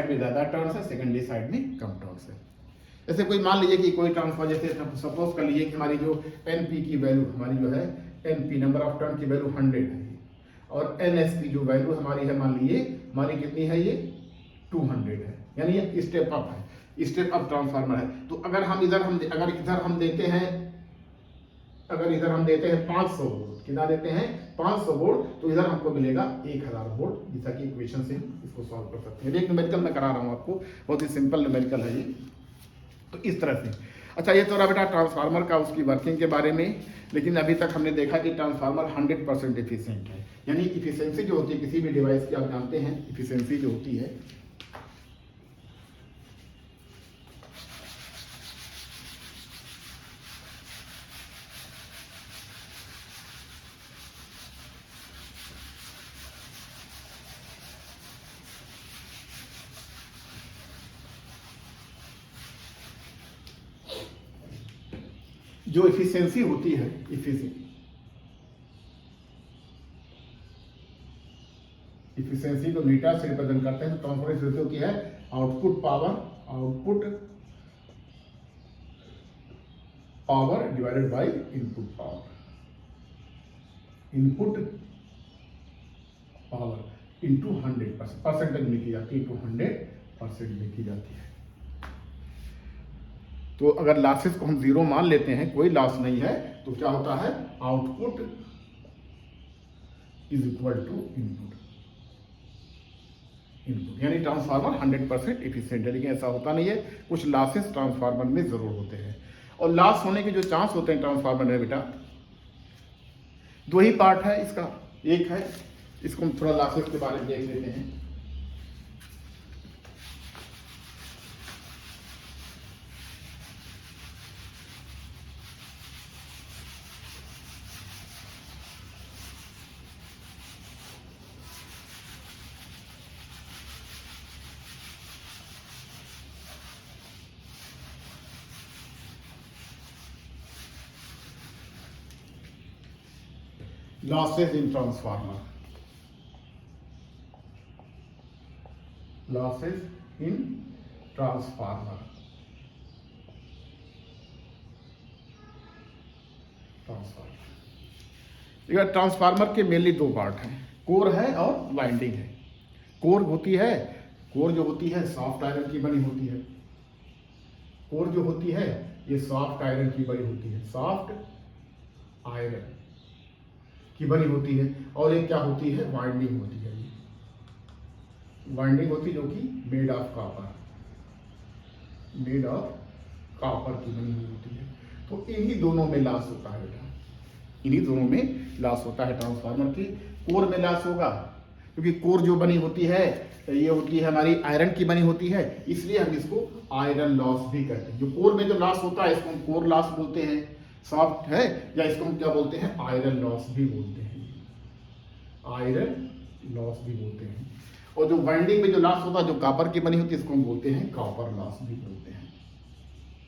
में ज्यादा टर्न है, सेकेंडरी साइड में कम टर्न है। जैसे कोई मान लीजिए कि कोई ट्रांसफर, जैसे सपोज कर लीजिए कि हमारी जो एनपी की वैल्यू, हमारी जो है एनपी नंबर ऑफ टर्न की वैल्यू 100 है, और एनएस की जो वैल्यू हमारी है, मान लीजिए हमारी कितनी है, ये 200 है, यानी ये स्टेप अप है, स्टेप अप ट्रांसफार्मर है। तो अगर इधर हम देते हैं 500 वोल्ट, कितना देते हैं 500 वोल्ट, तो इधर हमको मिलेगा 1000 वोल्ट, जैसा कि इक्वेशन से हम इसको सॉल्व कर सकते हैं। एक न्यूमेरिकल मैं करा रहा हूँ आपको, बहुत ही सिंपल न्यूमेरिकल है ये। तो इस तरह से, अच्छा ये तो रहा बेटा ट्रांसफार्मर का, उसकी वर्किंग के बारे में। लेकिन अभी तक हमने देखा कि ट्रांसफार्मर 100% एफिशिएंट है, यानी इफिशिएंसी जो होती है किसी भी डिवाइस की, आप जानते हैं इफिशिएंसी जो होती है, जो इफिशियंसी होती है, इफिशियंसी को मीटर से रिप्रेजेंट करते हैं। तो ट्रांसफार्मर इफिशियंसी होती है output power divided by input power into 100%, percentage लिखी जाती है, 200% लिखी जाती है। तो अगर लॉसेस को हम 0 मान लेते हैं, कोई लॉस नहीं है, तो क्या होता है, output is equal to input, यानी ट्रांसफार्मर 100% एफिशिएंट है। लेकिन ऐसा होता नहीं है, कुछ लॉसेस ट्रांसफार्मर में जरूर होते हैं। और लॉस होने के जो चांस होते हैं ट्रांसफार्मर में बेटा, दो ही पार्ट है इसका। एक है, इसको हम थोड़ा लॉसेस के बारे में देख लेते हैं। Losses in transformer. Losses in transformer. Transformer के मेनली दो पार्ट हैं, कोर है और वाइंडिंग है। कोर जो होती है सॉफ्ट आयरन की बनी होती है। ये सॉफ्ट आयरन की बनी होती है, सॉफ्ट आयरन की बनी होती है, और एक क्या होती है, वाइंडिंग होती है। वाइंडिंग होती है जो कि made of copper, made of copper की बनी हुई होती है। तो इन्हीं दोनों में लॉस होता है बेटा, इन्हीं दोनों में लॉस होता है ट्रांसफार्मर की। कोर में लॉस होगा क्योंकि कोर जो बनी होती है ये होती है हमारी आयरन की बनी होती है, इसलिए हम इसको आयरन लॉस भी कहते हैं। जो कोर में जो लॉस होता है इसको हम कोर लॉस बोलते हैं, सॉफ्ट है, या इसको हम क्या बोलते हैं, आयरन लॉस भी बोलते हैं, आयरन लॉस भी बोलते हैं। और जो वाइंडिंग में जो लॉस होता है जो कॉपर की बनी होती है इसको हम बोलते हैं कॉपर लॉस भी बोलते हैं,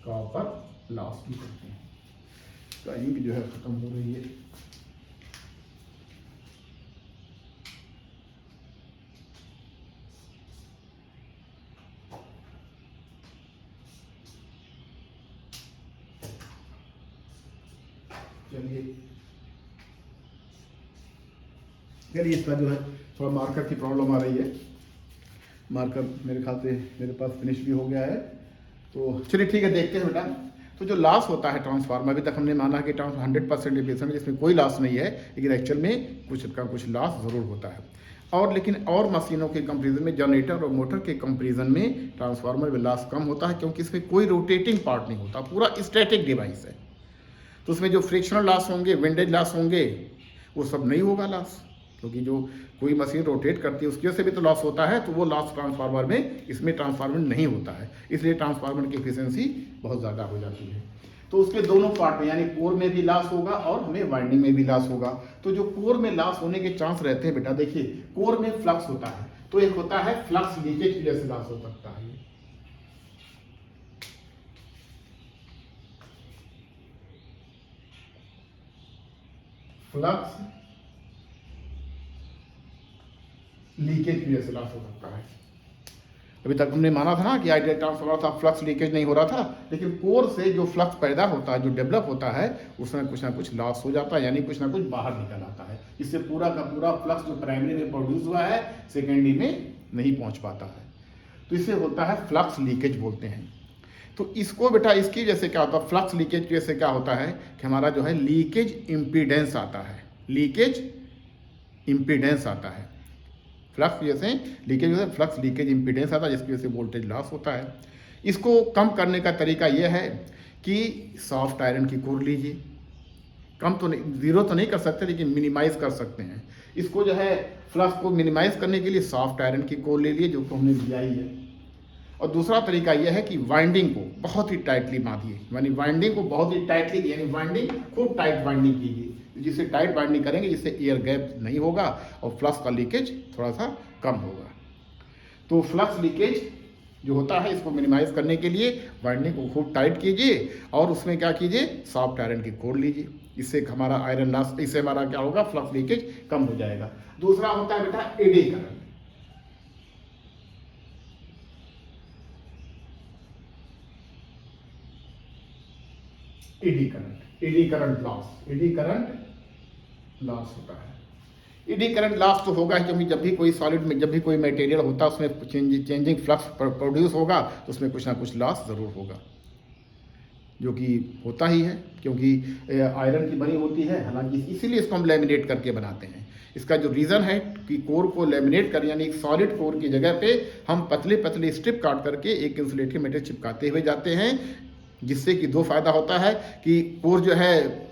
कॉपर लॉस भी बोलते हैं। तो इंक जो है खत्म हो रही है। चलिए इसका जो है थोड़ा मार्कर की प्रॉब्लम आ रही है, मार्कर मेरे ख्याल से मेरे पास फिनिश भी हो गया है। तो चलिए ठीक है, देखते हैं बेटा। तो जो लॉस होता है ट्रांसफार्मर, अभी तक हमने माना कि ट्रांस 100% एफिशिएंट जिसमें कोई लॉस नहीं है, लेकिन एक्चुअल में कुछ लॉस ज़रूर होता है। और लेकिन और मशीनों के कंपेरिजन में, जनरेटर और मोटर के कंपेरिजन में ट्रांसफार्मर में लॉस कम होता है, क्योंकि इसमें कोई रोटेटिंग पार्ट नहीं होता, पूरा स्टैटिक डिवाइस है। तो उसमें जो फ्रिक्शनल लॉस होंगे, विंडेज लॉस होंगे, वो सब नहीं होगा लॉस, क्योंकि जो कोई मशीन रोटेट करती है उसकी वजह से भी तो लॉस होता है। तो वो लॉस ट्रांसफार्मर में, इसमें ट्रांसफार्मर नहीं होता है, इसलिए ट्रांसफार्मर की एफिशिएंसी बहुत ज़्यादा हो जाती है। तो उसके दोनों पार्ट में, यानी कोर में भी लॉस होगा और हमें वाइंडिंग में भी लॉस होगा। तो जो कोर में लॉस होने के चांस रहते हैं बेटा, देखिए कोर में फ्लक्स होता है, तो एक होता है फ्लक्स लीकेज की वजह से लॉस हो सकता है। फ्लक्स लीकेज की वजह से लॉस हो सकता है। अभी तक हमने माना था ना कि आइडियल ट्रांसफार्मर था, फ्लक्स लीकेज नहीं हो रहा था, लेकिन कोर से जो फ्लक्स पैदा होता है, जो डेवलप होता है, उसमें कुछ ना कुछ लॉस हो जाता है, यानी कुछ ना कुछ बाहर निकल आता है। इससे पूरा का पूरा फ्लक्स जो प्राइमरी में प्रोड्यूस हुआ है सेकेंडरी में नहीं पहुंच पाता है, तो इसे होता है फ्लक्स लीकेज बोलते हैं। तो इसको बेटा, इसकी वजह से क्या होता है, फ्लक्स लीकेज की वजह से क्या होता है कि हमारा जो है लीकेज इम्पीडेंस आता है, लीकेज इम्पीडेंस आता है। फ्लक्स की वजह से लीकेज होता है, फ्लक्स लीकेज इम्पीडेंस आता है, जिसकी वजह से वोल्टेज लॉस होता है। इसको कम करने का तरीका यह है कि सॉफ्ट आयरन की कोर लीजिए। कम तो नहीं, जीरो तो नहीं कर सकते, लेकिन मिनिमाइज कर सकते हैं। इसको जो है फ्लक्स को मिनिमाइज करने के लिए सॉफ्ट आयरन की कोर ले लिए, जो कि हमने लिया ही है। और दूसरा तरीका यह है कि वाइंडिंग को बहुत ही टाइटली बांधिए, यानी वाइंडिंग को बहुत ही टाइटली, यानी वाइंडिंग खूब टाइट वाइंडिंग कीजिए, जिससे टाइट वाइंडिंग करेंगे जिससे एयर गैप नहीं होगा और फ्लक्स का लीकेज थोड़ा सा कम होगा। तो फ्लक्स लीकेज जो होता है इसको मिनिमाइज करने के लिए वाइंडिंग को खूब टाइट कीजिए और उसमें क्या कीजिए, सॉफ्ट आयरन की कोर लीजिए। इससे हमारा आयरन लॉस, इससे हमारा क्या होगा, फ्लक्स लीकेज कम हो जाएगा। दूसरा होता है बेटा eddy current. Eddy current, eddy current loss, eddy current loss होता है। एडी करंट लॉस तो होगा, क्योंकि जब भी कोई सॉलिड में, जब भी कोई मटेरियल होता है उसमें चेंजिंग फ्लक्स प्रोड्यूस होगा, तो उसमें कुछ ना कुछ लॉस जरूर होगा, जो कि होता ही है, क्योंकि आयरन की बनी होती है। हालांकि इसीलिए इसको हम लेमिनेट करके बनाते हैं। इसका जो रीज़न है कि कोर को लेमिनेट कर, यानी एक सॉलिड कोर की जगह पे हम पतले पतले स्ट्रिप काट करके एक इंसुलेटिंग मटेरियल चिपकाते हुए जाते हैं, जिससे कि दो फायदा होता है कि कोर जो है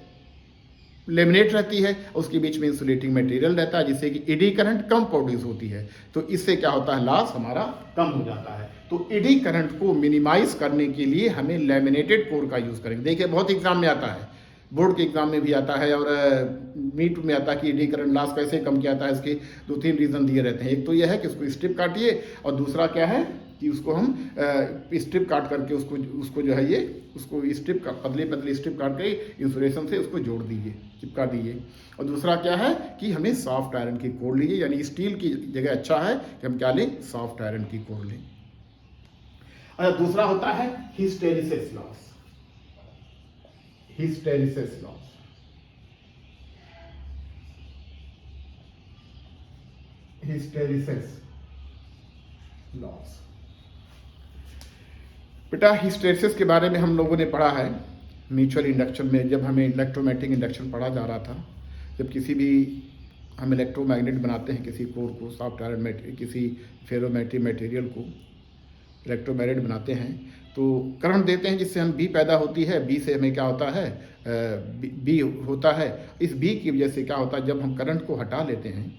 लेमिनेट रहती है, उसके बीच में इंसुलेटिंग मटेरियल रहता है, जिससे कि एडी करंट कम प्रोड्यूस होती है। तो इससे क्या होता है, लॉस हमारा कम हो जाता है। तो एडी करंट को मिनिमाइज करने के लिए हमें लेमिनेटेड कोर का यूज़ करेंगे। देखिए बहुत एग्जाम में आता है, बोर्ड के एग्जाम में भी आता है और नीट में आता है कि एडी करंट लॉस कैसे कम किया जाता है। इसके 2-3 रीज़न दिए रहते हैं। एक तो यह है कि उसको स्ट्रिप काटिए, और दूसरा क्या है कि उसको हम स्ट्रिप काट करके उसको जो है ये उसको स्ट्रिप का पतली पतली स्ट्रिप काट के इंसुलेशन से उसको जोड़ दीजिए, चिपका दीजिए। और दूसरा क्या है कि हमें सॉफ्ट आयरन की कोर लीजिए, यानी स्टील की जगह अच्छा है कि हम क्या लें, सॉफ्ट आयरन की कोर लें। और दूसरा होता है hysteresis loss, hysteresis loss. Hysteresis loss बेटा, हिस्टेरिसिस के बारे में हम लोगों ने पढ़ा है म्यूचुअल इंडक्शन में, जब हमें इलेक्ट्रोमैग्नेटिक इंडक्शन पढ़ा जा रहा था। जब किसी भी हम इलेक्ट्रोमैग्नेट बनाते हैं, किसी कोर को, सॉफ्ट आयरन किसी फेरोमैग्नेटिक मटेरियल को इलेक्ट्रोमैग्नेट बनाते हैं तो करंट देते हैं, जिससे हम बी पैदा होती है। बी से हमें क्या होता है, बी होता है। इस बी की वजह से क्या होता है, जब हम करंट को हटा लेते हैं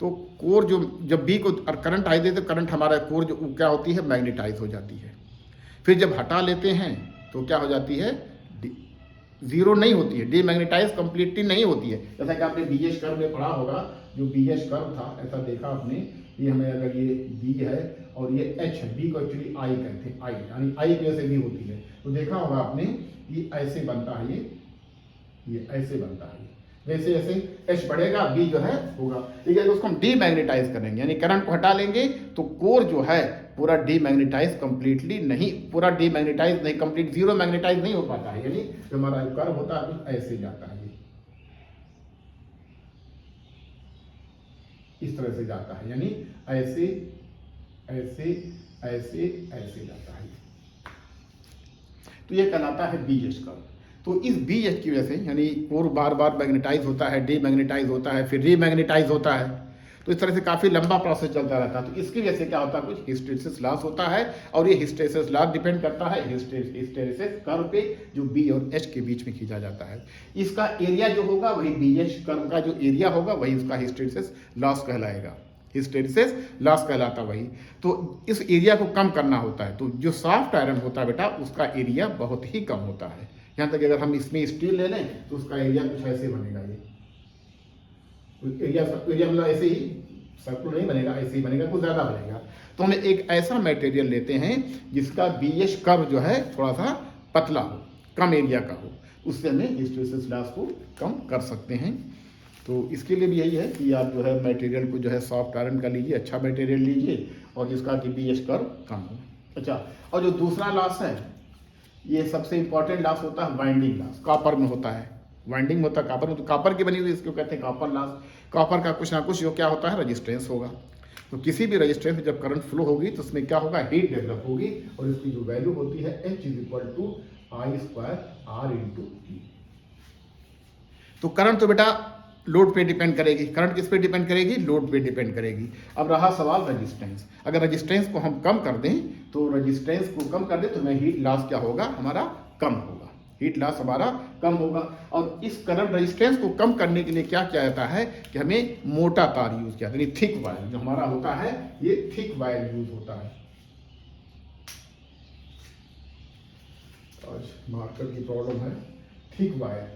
तो कोर जो, जब बी को करंट आई देते तो करंट हमारा कोर जो क्या होती है, मैग्नेटाइज हो जाती है। फिर जब हटा लेते हैं तो क्या हो जाती है, जीरो नहीं होती है, डीमैग्नेटाइज कंप्लीटली नहीं होती है। जैसा कि आपने बीएच कर्व में पढ़ा होगा, जो बीएच कर्व था ऐसा देखा आपने, ये हमें अगर ये बी है और ये एच है, बी को एक्चुअली आई कहते हैं, आई यानी आई की वजह से भी होती है। तो देखा होगा आपने, ये ऐसे बनता है, ये ऐसे बनता है। जैसे जैसे एच बढ़ेगा बी जो है होगा, ठीक है। तो उसको हम डीमैग्नेटाइज करेंगे, यानी करंट को हटा लेंगे तो कोर जो है पूरा डीमैग्नेटाइज कंप्लीटली नहीं, पूरा डीमैग्नेटाइज नहीं, कंप्लीट जीरो मैग्नेटाइज नहीं हो पाता है। यानी जो हमारा कर्व होता है ऐसे जाता है, इस तरह से जाता है, यानी ऐसे ऐसे ऐसे ऐसे जाता है। तो ये कहलाता है बीएच कर्व। तो इस बीएच की वजह से यानी कोर बार बार मैग्नेटाइज होता है, डीमैग्नेटाइज होता है, फिर रीमैग्नेटाइज होता है। तो इस तरह से काफ़ी लंबा प्रोसेस चलता रहता है। तो इसकी वजह से क्या होता है, कुछ हिस्टैरिसीस लॉस होता है, और ये हिस्टैरिसीस लॉस डिपेंड करता है हिस्टैरिसीस कर्व पे, जो बी और एच के बीच में खींचा जाता है। इसका एरिया जो होगा वही बीएच कर्व का जो एरिया होगा वही उसका हिस्टैरिसीस लॉस कहलाएगा, हिस्टैरिसीस लॉस कहलाता वही। तो इस एरिया को कम करना होता है। तो जो सॉफ्ट आयरन होता है बेटा, उसका एरिया बहुत ही कम होता है। यहाँ तक अगर हम इसमें स्टील ले लें तो उसका एरिया कुछ ऐसे बनेगा, ये एरिया मतलब ऐसे ही सर्कुलर नहीं बनेगा, ऐसे ही बनेगा, कुछ ज़्यादा बनेगा। तो हम एक ऐसा मटेरियल लेते हैं जिसका बीएच कर्व जो है थोड़ा सा पतला हो, कम एरिया का हो, उससे हमें हिस्टैरिसीस लॉस को कम कर सकते हैं। तो इसके लिए भी यही है कि आप जो है मटेरियल को जो है सॉफ्ट आयरन का लीजिए, अच्छा मटेरियल लीजिए, और जिसका कि बीएच कर्व कम हो। अच्छा, और जो दूसरा लॉस है, ये सबसे इंपॉर्टेंट लॉस होता है वाइंडिंग लॉस। कॉपर में होता है, वाइंडिंग होता है कॉपर में, तो कॉपर की बनी हुई इसको कहते हैं कॉपर लॉस। कॉपर का कुछ ना कुछ जो क्या होता है, रेजिस्टेंस होगा। तो किसी भी रेजिस्टेंस में जब करंट फ्लो होगी तो उसमें क्या होगा, हीट डेवलप होगी, और इसकी जो वैल्यू होती है H = I² R/T। तो करंट तो बेटा लोड पे डिपेंड करेगी, करंट किस पे डिपेंड करेगी, लोड पे डिपेंड करेगी। अब रहा सवाल रेजिस्टेंस, अगर रेजिस्टेंस को हम कम कर दें तो रेजिस्टेंस को कम कर दें तो हमें हीट लॉस क्या होगा, हमारा कम होगा, हीट लॉस हमारा कम होगा। और इस करंट रेजिस्टेंस को कम करने के लिए क्या किया जाता है कि हमें मोटा तार यूज किया, यानी थिक वायर जो हमारा होता है, ये थिक वायर यूज होता है। आज मार्कर की प्रॉब्लम है, thick wire,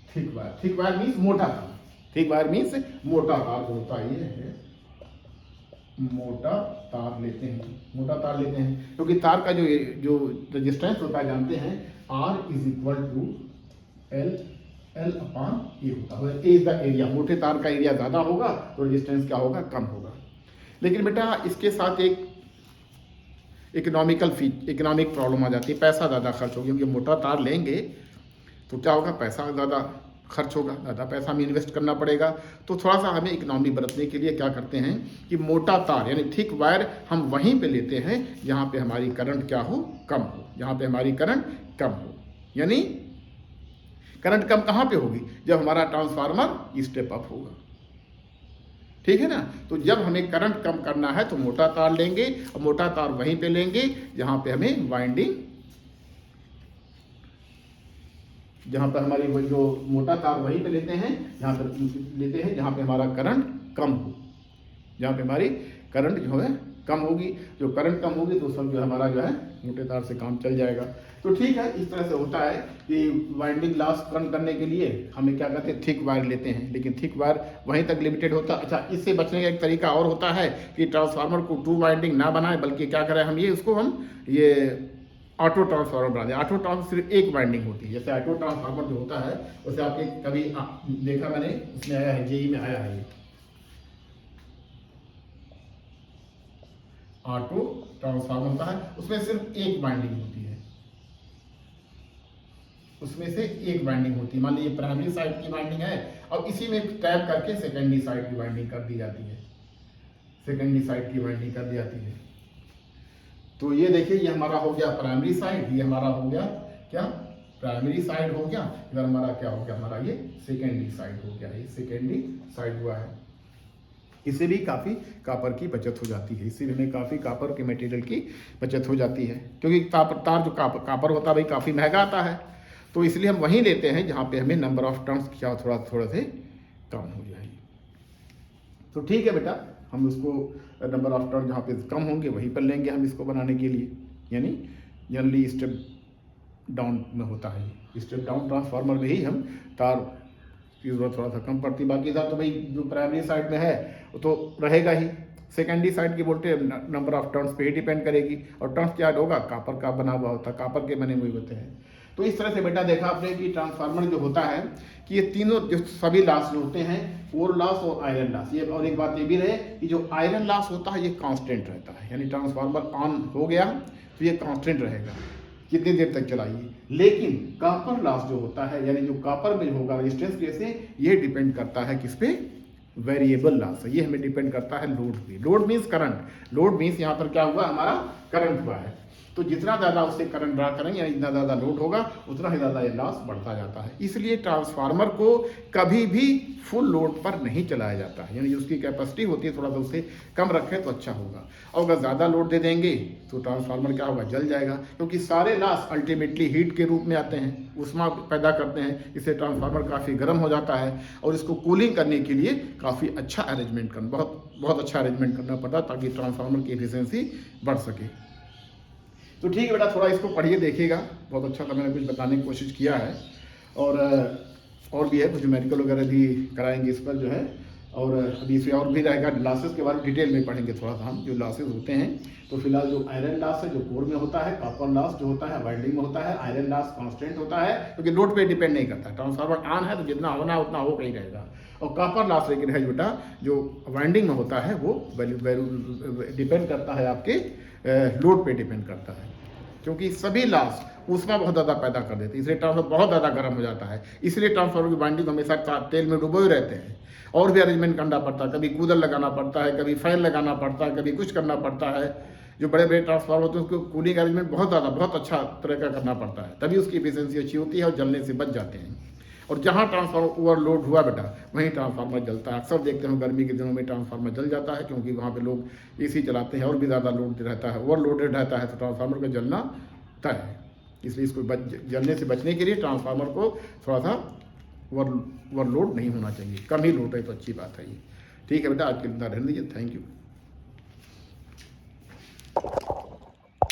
thick wire, thick wire means मोटा तार, थिक वायर मीन्स मोटा तार जो होता है, ये है मोटा तार लेते हैं, मोटा तार लेते हैं, क्योंकि तार का जो रेजिस्टेंस होता है जानते हैं, R = L/A होता है। A इज द एरिया, मोटे तार का एरिया ज़्यादा होगा तो रेजिस्टेंस क्या होगा, कम होगा। लेकिन बेटा इसके साथ एक इकोनॉमिक प्रॉब्लम आ जाती है, पैसा ज़्यादा खर्च होगी, क्योंकि मोटा तार लेंगे तो क्या होगा, पैसा ज़्यादा खर्च होगा, ज़्यादा पैसा हमें इन्वेस्ट करना पड़ेगा। तो थोड़ा सा हमें इकोनॉमी बरतने के लिए क्या करते हैं कि मोटा तार यानी थिक वायर हम वहीं पे लेते हैं जहाँ पे हमारी करंट क्या हो, कम हो, जहाँ पे हमारी करंट कम हो। यानी करंट कम कहाँ पे होगी, जब हमारा ट्रांसफार्मर स्टेप अप होगा, ठीक है ना। तो जब हमें करंट कम करना है तो मोटा तार लेंगे, और मोटा तार वहीं पे लेंगे जहाँ पे हमें वाइंडिंग, जहाँ पर हमारी जो मोटा तार वहीं पे लेते हैं जहाँ पे हमारा करंट कम हो, जहाँ पे हमारी करंट जो है कम होगी। जो करंट कम होगी तो सब जो हमारा जो है मोटे तार से काम चल जाएगा। तो ठीक है, इस तरह से होता है कि वाइंडिंग लॉस कम करने के लिए हमें क्या करते हैं, थिक वायर लेते हैं, लेकिन थिक वायर वहीं तक लिमिटेड होता है। अच्छा, इससे बचने का एक तरीका और होता है कि ट्रांसफार्मर को 2 वाइंडिंग ना बनाए, बल्कि क्या करें हम, ये ऑटो ट्रांसफार्मर बना दें। ऑटो ट्रांसफार्मर सिर्फ एक वाइंडिंग होती है, जैसे ऑटो ट्रांसफार्मर जो होता है उसे आपके कभी देखा मैंने, उसमें आया है, जेई में आया है, ये ऑटो ट्रांसफार्मर होता है, उसमें सिर्फ एक वाइंडिंग होती है, उसमें से एक वाइंडिंग होती है। मान लीजिए प्राइमरी साइड की वाइंडिंग है और इसी में टैप करके सेकेंडरी साइड की वाइंडिंग कर दी जाती है, सेकेंडरी साइड की वाइंडिंग कर दी जाती है। तो ये देखिए, ये हमारा हो गया प्राइमरी साइड, ये हमारा हो गया क्या, प्राइमरी साइड हो गया, इधर हमारा क्या हो गया, हमारा ये सेकेंडरी साइड हो गया, ये सेकेंडरी साइड हुआ है। इससे भी काफ़ी कापर की बचत हो जाती है, इससे भी हमें काफ़ी कापर के मटेरियल की बचत हो जाती है, क्योंकि तार जो कापर होता है भाई काफ़ी महंगा आता है, तो इसलिए हम वहीं लेते हैं जहाँ पे हमें नंबर ऑफ टर्न्स क्या थोड़ा से कम हो जाए। तो ठीक है बेटा, हम उसको नंबर ऑफ टर्न जहाँ पे कम होंगे वहीं पर लेंगे हम इसको बनाने के लिए, यानी जनरली स्टेप डाउन में होता है, स्टेप डाउन ट्रांसफार्मर में ही हम तार की जरूरत थोड़ा सा कम पड़ती है। बाकी इधर तो भाई जो प्राइमरी साइड में है वो तो रहेगा ही, सेकेंडरी साइड की वोल्टेज नंबर ऑफ टर्न्स पे ही डिपेंड करेगी, और टर्न्स क्या होगा, कापर का बना हुआ होता है, कापर के बने हुए होते हैं। तो इस तरह से बेटा देखा आपने कि ट्रांसफार्मर जो होता है कि ये तीनों जो सभी लॉस जो होते हैं, कोर लॉस और आयरन लॉस, ये और एक बात ये भी रहे कि जो आयरन लॉस होता है ये कांस्टेंट रहता है, यानी ट्रांसफार्मर ऑन हो गया तो ये कांस्टेंट रहेगा, कितनी देर तक चलाइए। लेकिन कॉपर लॉस जो होता है, यानी जो कॉपर में होगा रेजिस्टेंस कैसे, ये डिपेंड करता है किस पे, वेरिएबल लॉस है, ये हमें डिपेंड करता है लोड पे। Load means current, load means यहाँ पर क्या हुआ, हमारा करंट हुआ है, तो जितना ज़्यादा उससे करंट ड्रा करेंगे यानी जितना ज़्यादा लोड होगा उतना ही ज़्यादा ये लॉस बढ़ता जाता है। इसलिए ट्रांसफार्मर को कभी भी फुल लोड पर नहीं चलाया जाता है, यानी उसकी कैपेसिटी होती है थोड़ा सा उससे कम रखें तो अच्छा होगा, और अगर ज़्यादा लोड दे देंगे तो ट्रांसफार्मर क्या होगा, जल जाएगा, क्योंकि सारे लॉस अल्टीमेटली हीट के रूप में आते हैं, ऊष्मा पैदा करते हैं, इससे ट्रांसफार्मर काफ़ी गर्म हो जाता है, और इसको कूलिंग करने के लिए काफ़ी अच्छा अरेंजमेंट करना, बहुत अच्छा अरेंजमेंट करना पड़ता है ताकि ट्रांसफार्मर की एफिशिएंसी बढ़ सके। तो ठीक है बेटा, थोड़ा इसको पढ़िए देखिएगा, बहुत अच्छा था, मैंने कुछ बताने की कोशिश किया है, और भी है कुछ न्यूमेरिकल वगैरह भी कराएंगे इस पर जो है, और अभी इसमें और भी रहेगा, लॉसेस के बारे में डिटेल में पढ़ेंगे थोड़ा सा हम, जो लॉसेस होते हैं। तो फिलहाल जो आयरन लॉस है जो कोर में होता है, कॉपर लॉस जो होता है वाइंडिंग में होता है, आयरन लॉस कांस्टेंट होता है क्योंकि लोड पे डिपेंड नहीं करता, ट्रांसफार्मर ऑन है तो जितना होना है उतना हो कहीं रहेगा, और कॉपर लॉस लेकिन है बेटा जो वाइंडिंग में होता है वो डिपेंड करता है आपके लोड पे डिपेंड करता है, क्योंकि सभी लॉस ऊष्मा बहुत ज़्यादा पैदा कर देते हैं, इसलिए ट्रांसफार्मर बहुत ज़्यादा गर्म हो जाता है, इसलिए ट्रांसफार्मर की वाइंडिंग हमेशा तेल में डूबे हुए रहते हैं, और भी अरेंजमेंट करना पड़ता है, कभी कूलर लगाना पड़ता है, कभी फैन लगाना पड़ता है, कभी कुछ करना पड़ता है। जो बड़े बड़े ट्रांसफार्मर होते हैं उसको कूलिंग अरेंजमेंट बहुत अच्छा तरह का करना पड़ता है, तभी उसकी एफिशिएंसी अच्छी होती है और जलने से बच जाते हैं। और जहाँ ट्रांसफार्मर ओवरलोड हुआ बेटा वहीं ट्रांसफार्मर जलता है, अक्सर देखते हैं गर्मी के दिनों में ट्रांसफार्मर जल जाता है, क्योंकि वहाँ पे लोग एसी चलाते हैं और भी ज़्यादा लोड रहता है, ओवरलोडेड रहता है, तो ट्रांसफार्मर का जलना तय है। इसलिए इसको जलने से बचने के लिए ट्रांसफार्मर को थोड़ा सा ओवरलोड नहीं होना चाहिए, कम ही लोड है तो अच्छी बात है ये। ठीक है बेटा, आज के लिए इतना रहने दीजिए, थैंक यू।